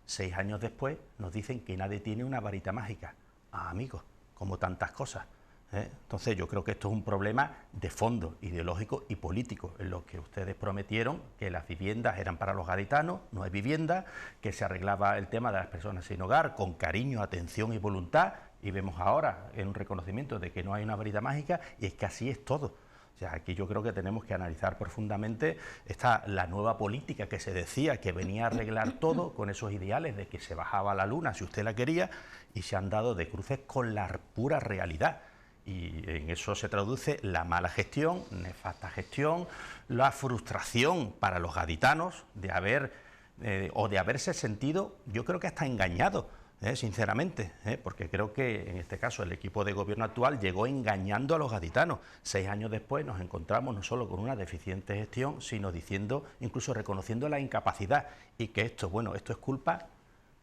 6 años después nos dicen que nadie tiene una varita mágica. Amigos, como tantas cosas. Entonces yo creo que esto es un problema de fondo, ideológico y político, en lo que ustedes prometieron que las viviendas eran para los gaditanos, no hay vivienda, que se arreglaba el tema de las personas sin hogar con cariño, atención y voluntad, y vemos ahora en un reconocimiento de que no hay una varita mágica, y es que así es todo. O sea, aquí yo creo que tenemos que analizar profundamente la nueva política que se decía que venía a arreglar todo con esos ideales de que se bajaba a la luna si usted la quería, y se han dado de cruces con la pura realidad. Y en eso se traduce la mala gestión, nefasta gestión, la frustración para los gaditanos de haberse sentido, yo creo que hasta engañados, sinceramente, porque creo que en este caso el equipo de gobierno actual llegó engañando a los gaditanos. 6 años después nos encontramos no solo con una deficiente gestión, sino diciendo, incluso reconociendo la incapacidad, y que esto es culpa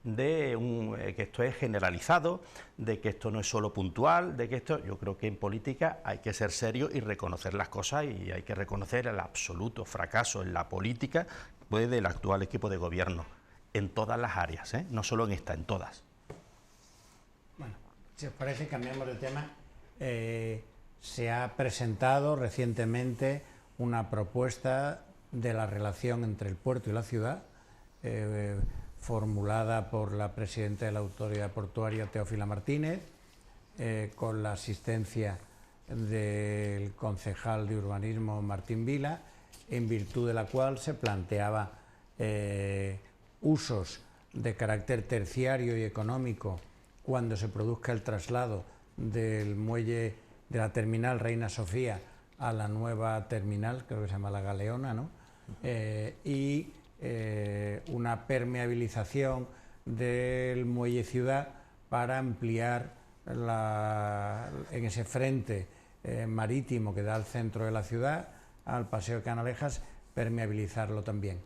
de que esto es generalizado, de que esto no es solo puntual, de que esto... Yo creo que en política hay que ser serio y reconocer las cosas, y hay que reconocer el absoluto fracaso en la política del actual equipo de gobierno, en todas las áreas, no solo en esta, en todas. Bueno, si os parece, cambiamos de tema. Se ha presentado recientemente una propuesta de la relación entre el puerto y la ciudad, formulada por la presidenta de la Autoridad Portuaria, Teófila Martínez, con la asistencia del concejal de urbanismo, Martín Vila, en virtud de la cual se planteaba usos de carácter terciario y económico cuando se produzca el traslado del muelle de la terminal Reina Sofía a la nueva terminal, creo que se llama La Galeona, ¿no? Y una permeabilización del muelle Ciudad para ampliar en ese frente marítimo que da al centro de la ciudad, al Paseo de Canalejas, permeabilizarlo también.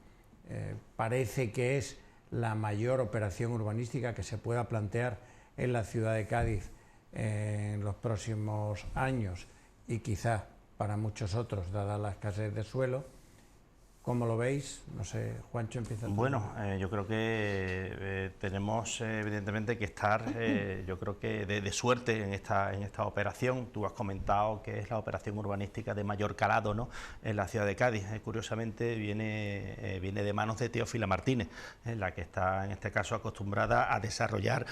Parece que es la mayor operación urbanística que se pueda plantear en la ciudad de Cádiz en los próximos años, y quizás para muchos otros, dada la escasez de suelo. ¿Cómo lo veis? No sé, Juancho, empieza tú. Bueno, yo creo que tenemos evidentemente que estar, yo creo que de suerte en esta operación. Tú has comentado que es la operación urbanística de mayor calado, ¿no?, en la ciudad de Cádiz. Curiosamente viene de manos de Teófila Martínez, la que está en este caso acostumbrada a desarrollar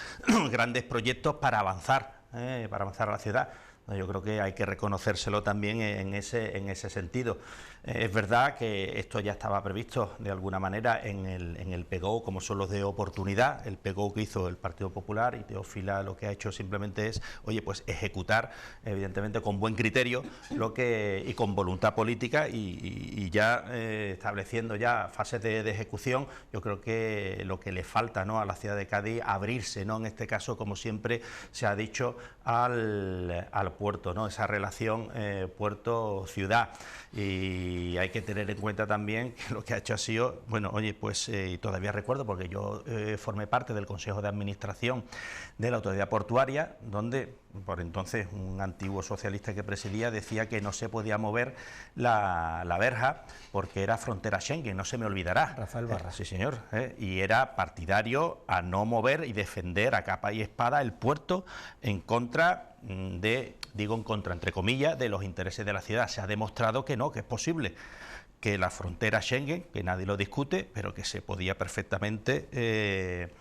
grandes proyectos para avanzar a la ciudad. Yo creo que hay que reconocérselo también en ese sentido. Es verdad que esto ya estaba previsto de alguna manera en el PGO, como son los de oportunidad, el PGO que hizo el Partido Popular, y Teófila lo que ha hecho simplemente es, pues ejecutar, evidentemente con buen criterio y con voluntad política, y ya estableciendo ya fases de ejecución. Yo creo que lo que le falta, ¿no?, a la ciudad de Cádiz, abrirse, ¿no?, en este caso, como siempre se ha dicho, al puerto, ¿no?, esa relación puerto-ciudad. Y hay que tener en cuenta también que lo que ha hecho ha sido, y todavía recuerdo, porque yo formé parte del Consejo de Administración de la Autoridad Portuaria, donde por entonces un antiguo socialista que presidía decía que no se podía mover la verja porque era frontera Schengen, no se me olvidará. Rafael Barra. Sí, señor. Y era partidario a no mover y defender a capa y espada el puerto en contra entre comillas, de los intereses de la ciudad. Se ha demostrado que no, que es posible, que la frontera Schengen, que nadie lo discute, pero que se podía perfectamente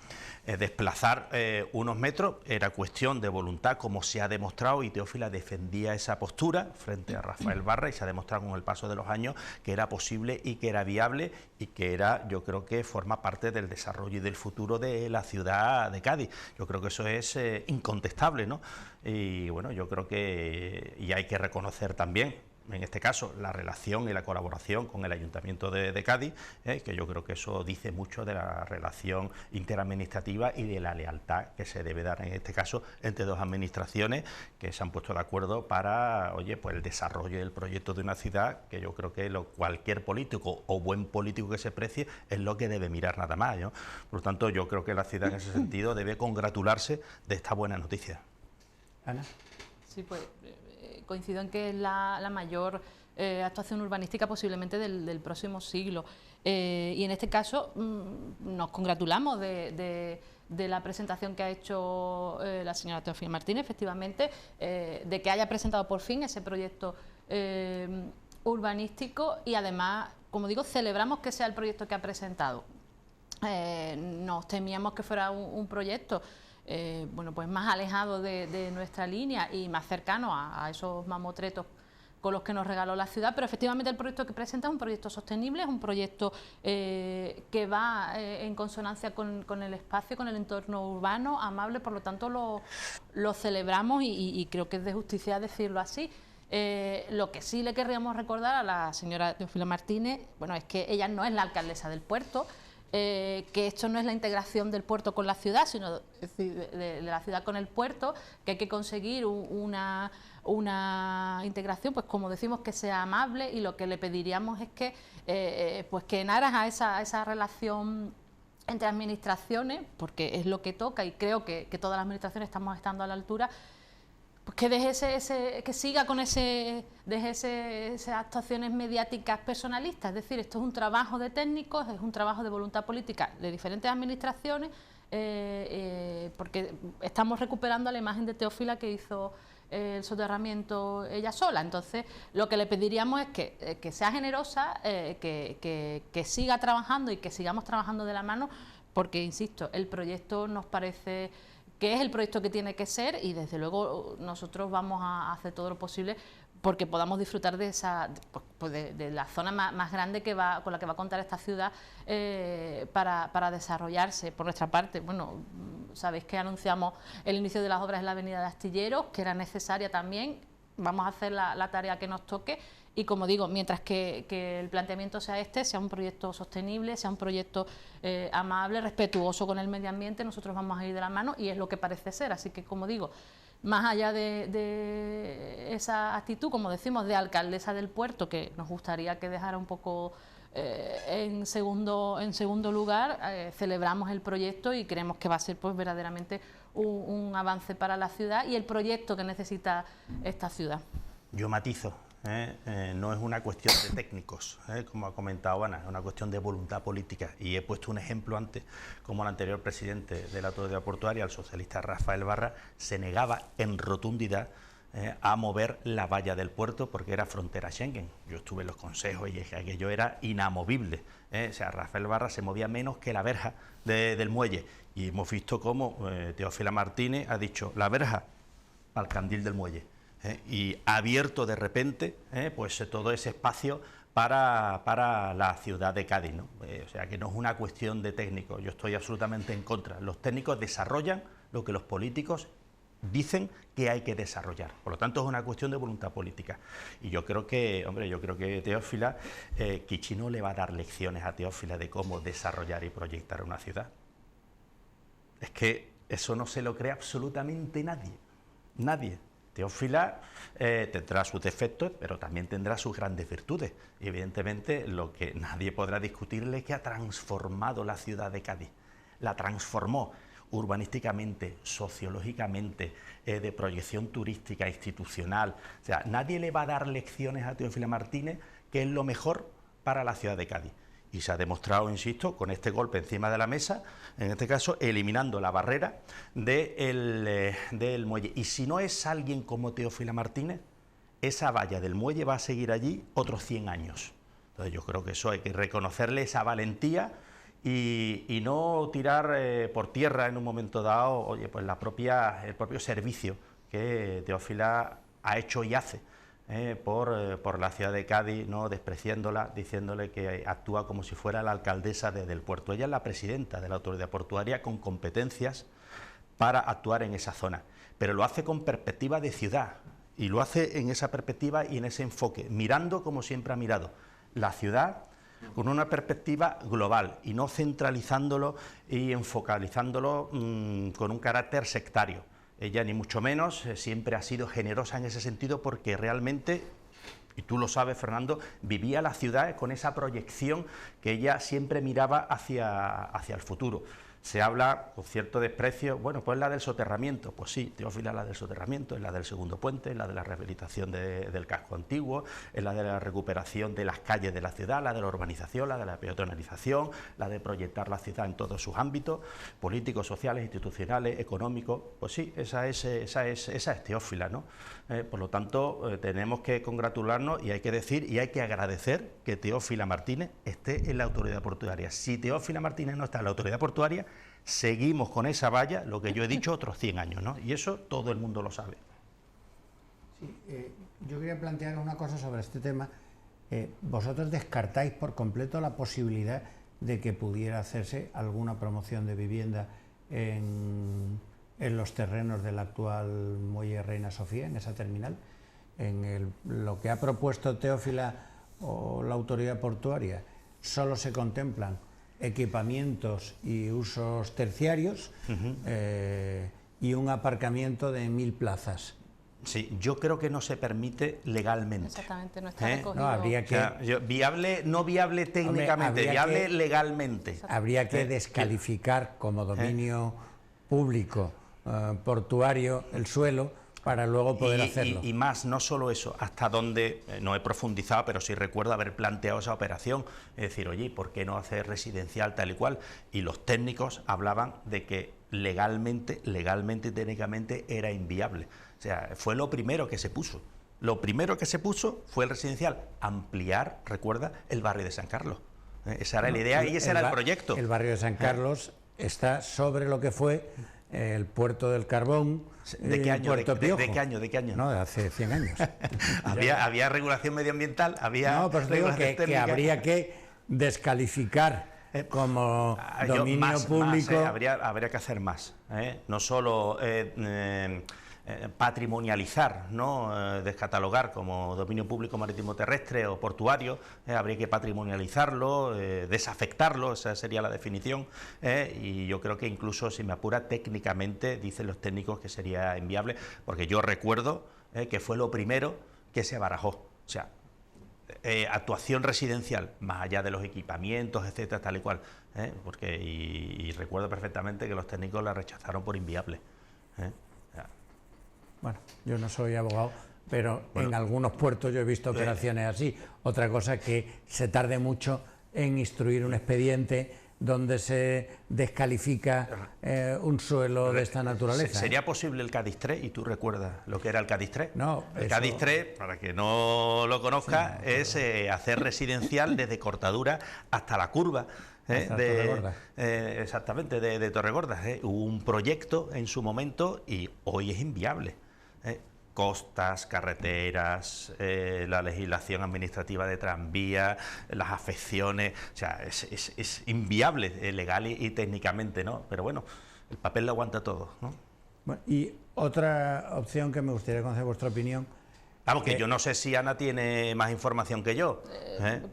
desplazar unos metros, era cuestión de voluntad, como se ha demostrado, y Teófila defendía esa postura frente a Rafael Barra, y se ha demostrado con el paso de los años que era posible y que era viable, y que yo creo que forma parte del desarrollo y del futuro de la ciudad de Cádiz. Yo creo que eso es incontestable, ¿no? Y bueno, yo creo que hay que reconocer también, en este caso, la relación y la colaboración con el Ayuntamiento de Cádiz, que yo creo que eso dice mucho de la relación interadministrativa y de la lealtad que se debe dar, en este caso, entre dos administraciones que se han puesto de acuerdo para, pues el desarrollo del proyecto de una ciudad, que yo creo que cualquier político o buen político que se precie es lo que debe mirar, nada más, ¿no? Por lo tanto, yo creo que la ciudad en ese sentido debe congratularse de esta buena noticia. Ana. Sí, pues coincido en que es la mayor actuación urbanística posiblemente del próximo siglo. Y en este caso nos congratulamos de la presentación que ha hecho la señora Teófila Martínez, efectivamente, de que haya presentado por fin ese proyecto urbanístico, y además, como digo, celebramos que sea el proyecto que ha presentado. Nos temíamos que fuera un proyecto bueno, pues más alejado de nuestra línea y más cercano a esos mamotretos con los que nos regaló la ciudad, pero efectivamente el proyecto que presenta es un proyecto sostenible, es un proyecto que va en consonancia con el espacio, con el entorno urbano, amable, por lo tanto lo celebramos y creo que es de justicia decirlo así. Lo que sí le querríamos recordar a la señora Teófila Martínez, bueno, es que ella no es la alcaldesa del puerto, que esto no es la integración del puerto con la ciudad, sino es decir, de la ciudad con el puerto, que hay que conseguir una integración, pues como decimos, que sea amable, y lo que le pediríamos es que, pues que en aras a esa relación entre administraciones, porque es lo que toca y creo que todas las administraciones estamos estando a la altura, pues que deje que siga con esas actuaciones mediáticas personalistas. Es decir, esto es un trabajo de técnicos, es un trabajo de voluntad política de diferentes administraciones, porque estamos recuperando la imagen de Teófila que hizo el soterramiento ella sola. Entonces, lo que le pediríamos es que sea generosa, que siga trabajando y que sigamos trabajando de la mano, porque, insisto, el proyecto nos parece que es el proyecto que tiene que ser, y desde luego nosotros vamos a hacer todo lo posible porque podamos disfrutar de de la zona más grande con la que va a contar esta ciudad para desarrollarse. Por nuestra parte, bueno, sabéis que anunciamos el inicio de las obras en la avenida de Astilleros, que era necesaria también. Vamos a hacer la tarea que nos toque, y como digo, mientras que el planteamiento sea un proyecto sostenible, sea un proyecto amable, respetuoso con el medio ambiente, nosotros vamos a ir de la mano, y es lo que parece ser. Así que, como digo, más allá de esa actitud, como decimos, de alcaldesa del puerto, que nos gustaría que dejara un poco en segundo lugar, celebramos el proyecto y creemos que va a ser pues verdaderamente un avance para la ciudad y el proyecto que necesita esta ciudad. Yo matizo, no es una cuestión de técnicos, como ha comentado Ana, es una cuestión de voluntad política, y he puesto un ejemplo antes, como el anterior presidente de la Autoridad Portuaria, el socialista Rafael Barra, se negaba en rotundidad a mover la valla del puerto porque era frontera Schengen. Yo estuve en los consejos y aquello era inamovible, o sea, Rafael Barra se movía menos que la verja del muelle, y hemos visto cómo Teófila Martínez ha dicho la verja al candil del muelle, y ha abierto de repente pues todo ese espacio para la ciudad de Cádiz, ¿no? O sea, que no es una cuestión de técnicos, yo estoy absolutamente en contra. Los técnicos desarrollan lo que los políticos dicen que hay que desarrollar, por lo tanto es una cuestión de voluntad política. Y yo creo que, Teófila, Kichi no le va a dar lecciones a Teófila de cómo desarrollar y proyectar una ciudad. Es que eso no se lo cree absolutamente nadie. Teófila tendrá sus defectos, pero también tendrá sus grandes virtudes. Y evidentemente lo que nadie podrá discutirle es que ha transformado la ciudad de Cádiz, la transformó urbanísticamente, sociológicamente, de proyección turística, institucional. O sea, nadie le va a dar lecciones a Teófila Martínez que es lo mejor para la ciudad de Cádiz. Y se ha demostrado, insisto, con este golpe encima de la mesa, en este caso, eliminando la barrera del muelle. Y si no es alguien como Teófila Martínez, esa valla del muelle va a seguir allí otros 100 años. Entonces yo creo que eso hay que reconocerle esa valentía y no tirar por tierra en un momento dado, oye, pues el propio servicio que Teófila ha hecho y hace por la ciudad de Cádiz, no despreciándola, diciéndole que actúa como si fuera la alcaldesa del puerto. Ella es la presidenta de la Autoridad Portuaria con competencias para actuar en esa zona, pero lo hace con perspectiva de ciudad, y lo hace en esa perspectiva y en ese enfoque, mirando como siempre ha mirado la ciudad, con una perspectiva global y no centralizándolo y enfocalizándolo con un carácter sectario. Ella ni mucho menos siempre ha sido generosa en ese sentido, porque realmente, y tú lo sabes, Fernando, vivía la ciudad con esa proyección que ella siempre miraba hacia el futuro. Se habla con cierto desprecio, bueno, pues la del soterramiento, pues sí, Teófila es la del soterramiento, es la del segundo puente, es la de la rehabilitación del casco antiguo, es la de la recuperación de las calles de la ciudad, la de la urbanización, la de la peatonalización, la de proyectar la ciudad en todos sus ámbitos, políticos, sociales, institucionales, económicos, pues sí, esa es Teófila, ¿no? Por lo tanto, tenemos que congratularnos y hay que decir y hay que agradecer que Teófila Martínez esté en la autoridad portuaria. Si Teófila Martínez no está en la autoridad portuaria, seguimos con esa valla, lo que yo he dicho, otros 100 años, ¿no? Y eso todo el mundo lo sabe. Sí, yo quería plantear una cosa sobre este tema. ¿Vosotros descartáis por completo la posibilidad de que pudiera hacerse alguna promoción de vivienda en los terrenos del actual muelle Reina Sofía, en esa terminal? Lo que ha propuesto Teófila o la autoridad portuaria, solo se contemplan equipamientos y usos terciarios y un aparcamiento de 1000 plazas. Sí, yo creo que no se permite legalmente. Exactamente, no está recogido. No, habría que... O sea, viable, no viable técnicamente, viable legalmente. Habría que descalificar como dominio público portuario el suelo para luego poder hacerlo. Y más, no solo eso, hasta donde, no he profundizado, pero sí recuerdo haber planteado esa operación, es decir, oye, ¿por qué no hacer residencial tal y cual? Y los técnicos hablaban de que legalmente y técnicamente era inviable. O sea, fue lo primero que se puso. Lo primero que se puso fue el residencial, ampliar, recuerda, el barrio de San Carlos. Esa era la idea y ese era el proyecto. El barrio de San Carlos está sobre lo que fue el puerto del carbón. ¿De qué año? ¿De qué año? No, de hace 100 años. había regulación medioambiental, había... No, pero digo que habría que descalificar como dominio público. Habría que hacer más, no solo patrimonializar, ¿no? Descatalogar como dominio público marítimo terrestre o portuario, habría que patrimonializarlo, desafectarlo, esa sería la definición, y yo creo que incluso, si me apura, técnicamente dicen los técnicos que sería inviable, porque yo recuerdo que fue lo primero que se barajó, o sea, actuación residencial, más allá de los equipamientos, etcétera, tal y cual, porque y recuerdo perfectamente que los técnicos la rechazaron por inviable. Bueno, yo no soy abogado, pero en algunos puertos yo he visto operaciones así. Otra cosa que se tarde mucho en instruir un expediente donde se descalifica un suelo de esta naturaleza. ¿Sería posible el Cádiz 3? ¿Y tú recuerdas lo que era el Cádiz 3? No. El Cádiz 3, para que no lo conozca, es hacer residencial desde Cortadura hasta la curva. Exactamente, de Torregorda. Hubo un proyecto en su momento y hoy es inviable. Costas, carreteras, la legislación administrativa de tranvía, las afecciones, o sea, es inviable legal y técnicamente, ¿no? Pero bueno, el papel lo aguanta todo, ¿no? Bueno, y otra opción que me gustaría conocer vuestra opinión. Vamos, que yo no sé si Ana tiene más información que yo.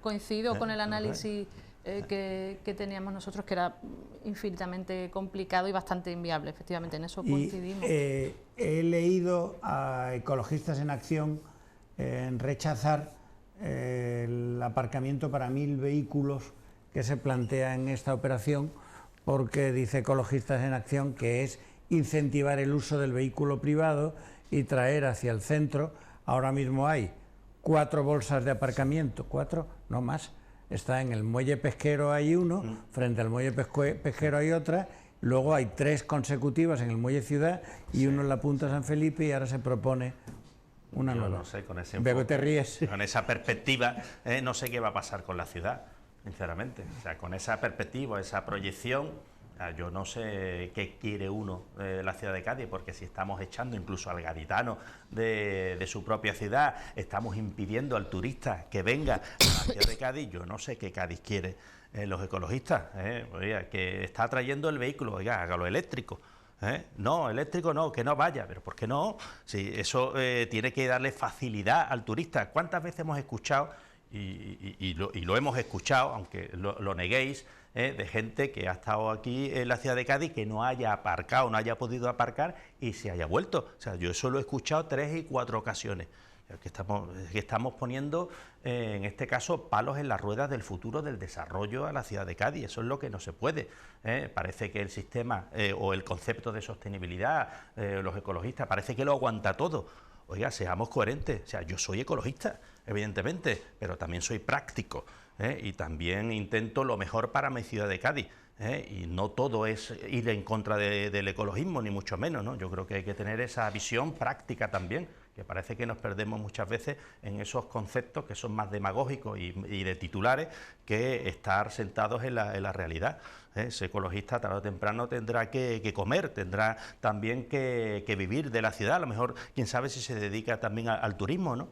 Coincido con el análisis que teníamos nosotros, que era infinitamente complicado y bastante inviable, efectivamente, en eso coincidimos. He leído a Ecologistas en Acción rechazar el aparcamiento para 1000 vehículos que se plantea en esta operación, porque dice Ecologistas en Acción que es incentivar el uso del vehículo privado y traer hacia el centro. Ahora mismo hay 4 bolsas de aparcamiento, 4, no más. Está en el muelle pesquero, hay uno, frente al muelle pesquero hay otra, luego hay 3 consecutivas en el muelle Ciudad y uno en la Punta San Felipe, y ahora se propone una nueva. No sé, con ese enfoque, te ríes. Con esa perspectiva, no sé qué va a pasar con la ciudad, sinceramente. O sea, con esa perspectiva, esa proyección, yo no sé qué quiere uno de la ciudad de Cádiz, porque si estamos echando incluso al gaditano de su propia ciudad, estamos impidiendo al turista que venga a la ciudad de Cádiz, yo no sé qué Cádiz quiere los ecologistas, oiga, que está trayendo el vehículo, oiga, hágalo eléctrico. No, eléctrico no, que no vaya, pero ¿por qué no? Si eso tiene que darle facilidad al turista. ¿Cuántas veces hemos escuchado, y lo hemos escuchado, aunque lo neguéis, de gente que ha estado aquí en la ciudad de Cádiz que no haya aparcado, no haya podido aparcar y se haya vuelto? O sea, yo eso lo he escuchado 3 y 4 ocasiones. que estamos poniendo, en este caso, palos en las ruedas del futuro del desarrollo a la ciudad de Cádiz. Eso es lo que no se puede. Parece que el sistema o el concepto de sostenibilidad, los ecologistas, parece que lo aguanta todo. Oiga, seamos coherentes. O sea, yo soy ecologista, evidentemente, pero también soy práctico, y también intento lo mejor para mi ciudad de Cádiz. Y no todo es ir en contra del ecologismo, ni mucho menos, ¿no? Yo creo que hay que tener esa visión práctica también, que parece que nos perdemos muchas veces en esos conceptos que son más demagógicos y de titulares que estar sentados en la realidad. Ese ecologista tarde o temprano tendrá que comer, tendrá también que vivir de la ciudad, a lo mejor quién sabe si se dedica también al turismo, ¿no?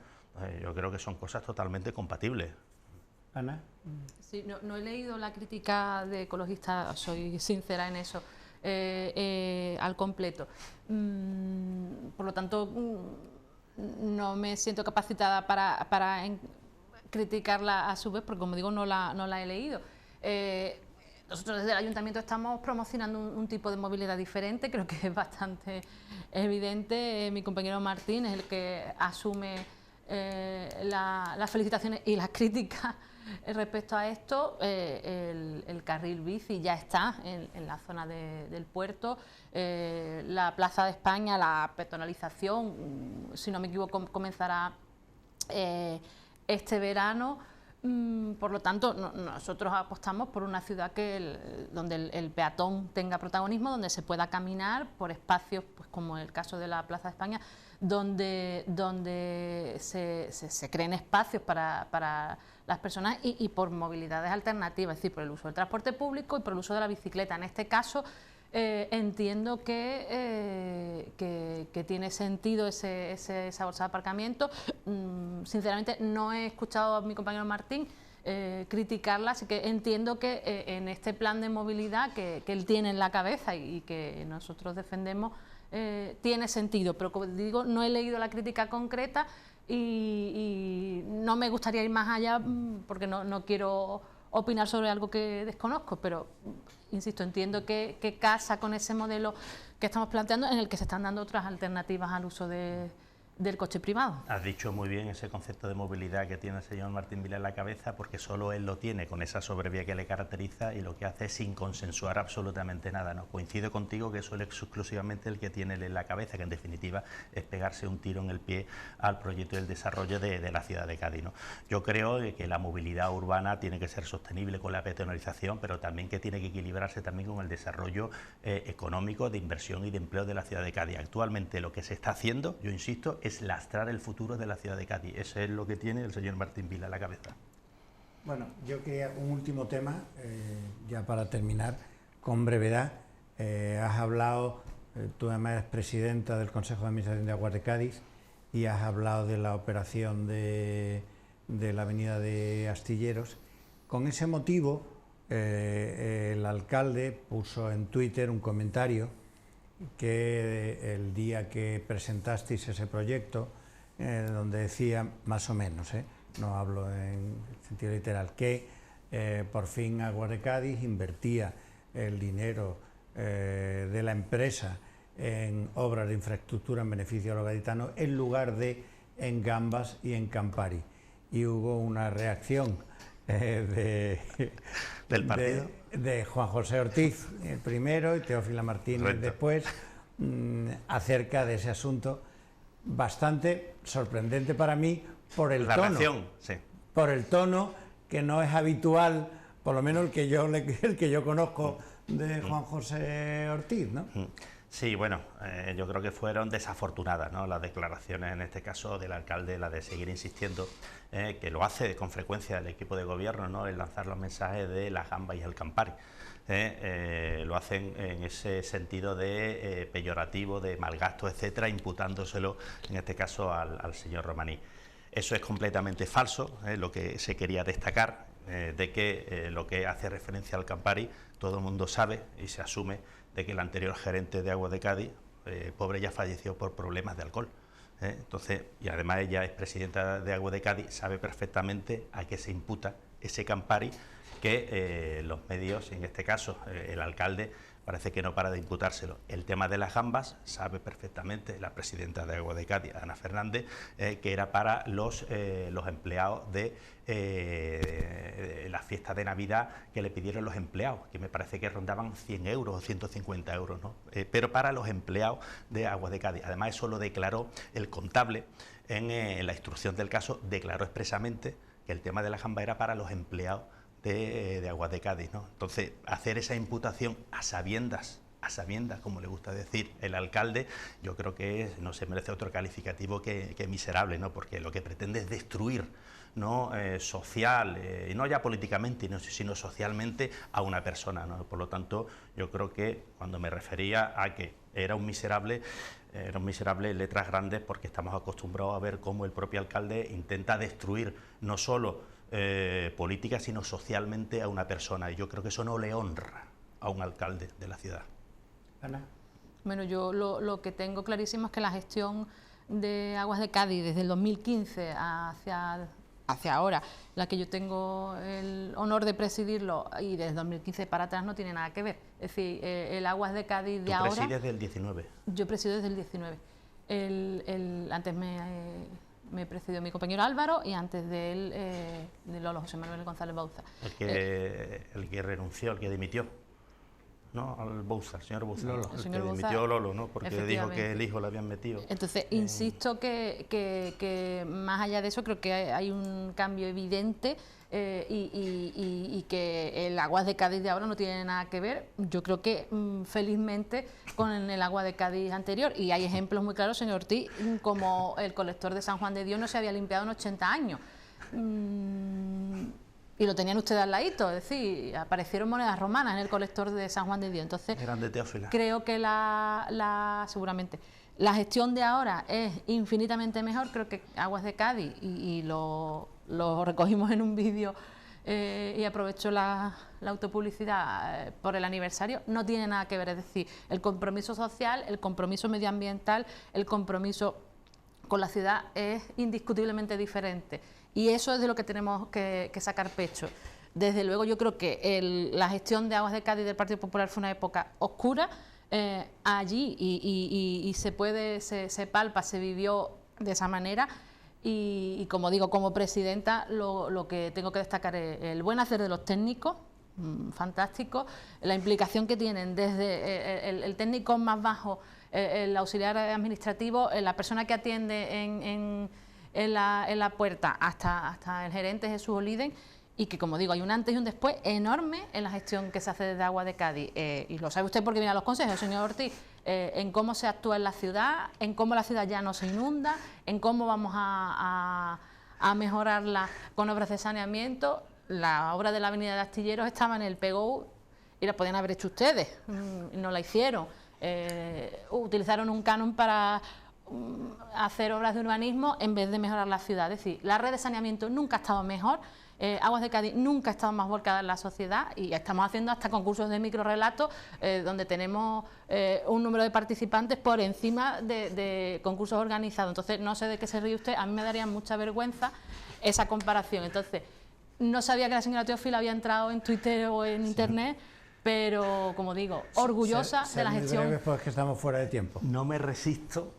Yo creo que son cosas totalmente compatibles. Ana. Sí, no he leído la crítica de ecologistas, soy sincera en eso, al completo. Por lo tanto, no me siento capacitada para criticarla a su vez, porque como digo, no la he leído. Nosotros desde el Ayuntamiento estamos promocionando un tipo de movilidad diferente, creo que es bastante evidente. Mi compañero Martín es el que asume las felicitaciones y las críticas respecto a esto. El carril bici ya está en la zona del puerto. La Plaza de España, la peatonalización, si no me equivoco, comenzará este verano. Por lo tanto, nosotros apostamos por una ciudad donde el peatón tenga protagonismo, donde se pueda caminar por espacios, pues como el caso de la Plaza de España, donde se creen espacios para las personas y por movilidades alternativas, es decir, por el uso del transporte público y por el uso de la bicicleta. En este caso, entiendo que tiene sentido esa bolsa de aparcamiento. Sinceramente, no he escuchado a mi compañero Martín criticarla, así que entiendo que en este plan de movilidad que él tiene en la cabeza y que nosotros defendemos, tiene sentido, pero como digo, no he leído la crítica concreta y no me gustaría ir más allá porque no quiero opinar sobre algo que desconozco, pero insisto, entiendo que casa con ese modelo que estamos planteando, en el que se están dando otras alternativas al uso del coche privado. Has dicho muy bien ese concepto de movilidad que tiene el señor Martín Vila en la cabeza, porque solo él lo tiene, con esa soberbia que le caracteriza, y lo que hace es sin consensuar absolutamente nada, ¿no? Coincido contigo que eso es exclusivamente el que tiene él en la cabeza, que en definitiva es pegarse un tiro en el pie al proyecto y el desarrollo de la ciudad de Cádiz, ¿no? Yo creo que la movilidad urbana tiene que ser sostenible con la peatonalización, pero también que tiene que equilibrarse también con el desarrollo económico, de inversión y de empleo de la ciudad de Cádiz. Actualmente lo que se está haciendo, yo insisto, es lastrar el futuro de la ciudad de Cádiz. Eso es lo que tiene el señor Martín Vila en la cabeza. Bueno, yo quería un último tema, ya para terminar, con brevedad. Has hablado, tú además eres presidenta del Consejo de Administración de Aguas de Cádiz, y has hablado de la operación de la avenida de Astilleros. Con ese motivo, el alcalde puso en Twitter un comentario que el día que presentasteis ese proyecto, donde decía, más o menos, no hablo en sentido literal, que por fin Aguas de Cádiz invertía el dinero de la empresa en obras de infraestructura en beneficio de los gaditanos, en lugar de en Gambas y en Campari. Y hubo una reacción del partido de Juan José Ortiz primero y Teófila Martínez después, acerca de ese asunto, bastante sorprendente para mí por el tono, sí. Por el tono que no es habitual, por lo menos el que yo conozco de Juan José Ortiz, ¿no? Sí, bueno, yo creo que fueron desafortunadas, ¿no?, las declaraciones, en este caso del alcalde, la de seguir insistiendo, que lo hace con frecuencia el equipo de gobierno, ¿no?, en lanzar los mensajes de las gambas y el Campari. Lo hacen en ese sentido de peyorativo, de malgasto, etcétera, imputándoselo, en este caso, al señor Romaní. Eso es completamente falso, lo que se quería destacar, de que lo que hace referencia al Campari, todo el mundo sabe y se asume de que el anterior gerente de Aguas de Cádiz, pobre, ya falleció por problemas de alcohol. Entonces, y además ella es presidenta de Aguas de Cádiz, sabe perfectamente a qué se imputa ese Campari, que los medios, en este caso el alcalde, parece que no para de imputárselo. El tema de las gambas, sabe perfectamente la presidenta de Aguas de Cádiz, Ana Fernández, que era para los empleados de la fiesta de Navidad que le pidieron los empleados, que me parece que rondaban 100 euros o 150 euros, ¿no? Pero para los empleados de Aguas de Cádiz. Además, eso lo declaró el contable en la instrucción del caso, declaró expresamente que el tema de la gamba era para los empleados de Aguas de Cádiz, ¿no? Entonces, hacer esa imputación a sabiendas, como le gusta decir el alcalde, yo creo que no se merece otro calificativo que miserable, ¿no? Porque lo que pretende es destruir, ¿no? Social, y no ya políticamente, sino socialmente a una persona, ¿no? Por lo tanto, yo creo que cuando me refería a que era un miserable en letras grandes, porque estamos acostumbrados a ver cómo el propio alcalde intenta destruir no solo política, sino socialmente a una persona, y yo creo que eso no le honra a un alcalde de la ciudad. Ana. Bueno, yo lo que tengo clarísimo es que la gestión de Aguas de Cádiz desde el 2015 hacia ahora, la que yo tengo el honor de presidirlo, y desde 2015 para atrás no tiene nada que ver. Es decir, el Aguas de Cádiz de ahora... ¿Tú presides desde el 19? Yo presido desde el 19. Antes me presidió mi compañero Álvaro, y antes de él, de Lolo, José Manuel González Bauza. El que renunció, el que dimitió. No, al Bouza, al señor Bouza. Lolo. El que dimitió Lolo, ¿no? Porque dijo que el hijo le habían metido. Entonces, insisto que más allá de eso, creo que hay un cambio evidente, y que el Aguas de Cádiz de ahora no tiene nada que ver, yo creo que felizmente, con el Aguas de Cádiz anterior. Y hay ejemplos muy claros, señor Ortiz, como el colector de San Juan de Dios no se había limpiado en 80 años. Y lo tenían ustedes al ladito, es decir, aparecieron monedas romanas en el colector de San Juan de Dios. Entonces, eran de Teófila. Creo que seguramente la gestión de ahora es infinitamente mejor. Creo que Aguas de Cádiz, y lo recogimos en un vídeo, y aprovecho la autopublicidad por el aniversario, no tiene nada que ver. Es decir, el compromiso social, el compromiso medioambiental, el compromiso con la ciudad es indiscutiblemente diferente, y eso es de lo que tenemos que sacar pecho. Desde luego, yo creo que la gestión de Aguas de Cádiz del Partido Popular fue una época oscura allí, y se palpa, se vivió de esa manera, y como digo, como presidenta, lo que tengo que destacar es el buen hacer de los técnicos, fantástico, la implicación que tienen desde el técnico más bajo, el auxiliar administrativo, la persona que atiende en la puerta, hasta el gerente Jesús Oliden, y que, como digo, hay un antes y un después enorme en la gestión que se hace desde Aguas de Cádiz, y lo sabe usted porque viene a los consejos, señor Ortiz, en cómo se actúa en la ciudad, en cómo la ciudad ya no se inunda, en cómo vamos a mejorarla con obras de saneamiento. La obra de la avenida de Astilleros estaba en el PGO y la podían haber hecho ustedes, y no la hicieron. Utilizaron un canon para hacer obras de urbanismo en vez de mejorar la ciudad. Es decir, la red de saneamiento nunca ha estado mejor, Aguas de Cádiz nunca ha estado más volcada en la sociedad, y estamos haciendo hasta concursos de microrelatos donde tenemos un número de participantes por encima de concursos organizados. Entonces, no sé de qué se ríe usted, a mí me daría mucha vergüenza esa comparación. Entonces, no sabía que la señora Teófila había entrado en Twitter o en Internet, pero, como digo, orgullosa de la gestión. Breve, pues, que estamos fuera de tiempo. No me resisto,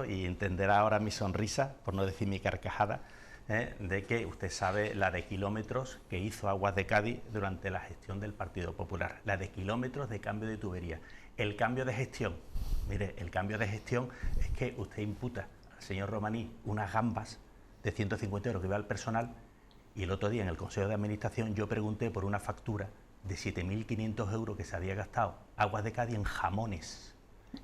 y entenderá ahora mi sonrisa, por no decir mi carcajada, de que usted sabe la de kilómetros que hizo Aguas de Cádiz durante la gestión del Partido Popular, la de kilómetros de cambio de tubería. El cambio de gestión, mire, el cambio de gestión es que usted imputa al señor Romaní unas gambas de 150 euros que va al personal, y el otro día en el Consejo de Administración yo pregunté por una factura de 7.500 euros que se había gastado Aguas de Cádiz en jamones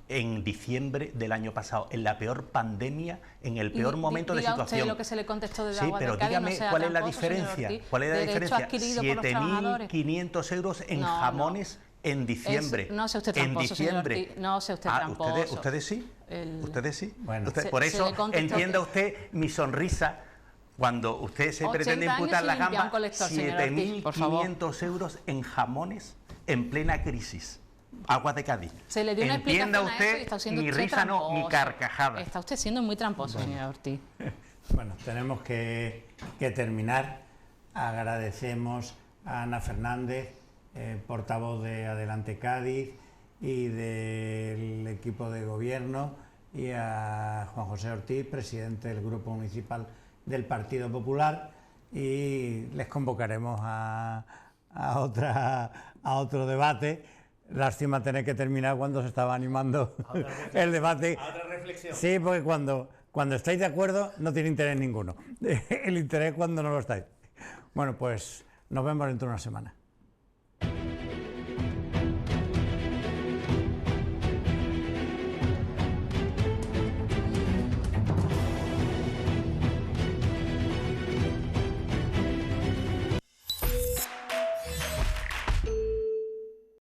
en diciembre del año pasado, en la peor pandemia, en el peor momento de situación. Usted lo que se le contestó de sí, Aguas pero de Cádiz, dígame, no sea ¿cuál es la tramposo, diferencia? ¿Cuál es la diferencia? 7.500 euros en jamones en diciembre. No sea usted tramposo, señor Ortiz. No sea usted tramposo. ¿Ustedes sí? ¿Ustedes sí? Bueno. Por eso entienda usted mi sonrisa cuando usted se pretende imputar la gamba. 7.500 euros en jamones en plena crisis. Aguas de Cádiz. Se le dio una Entienda explicación usted a eso, y mi risa, no mi carcajada. Está usted siendo muy tramposo, señor Ortiz. Bueno, tenemos que terminar. Agradecemos a Ana Fernández portavoz de Adelante Cádiz y del equipo de gobierno, y a Juan José Ortiz, presidente del Grupo Municipal del Partido Popular, y les convocaremos a otro debate. Lástima tener que terminar cuando se estaba animando el debate. A otra reflexión. Sí, porque cuando estáis de acuerdo no tiene interés ninguno. El interés es cuando no lo estáis. Bueno, pues nos vemos dentro de una semana.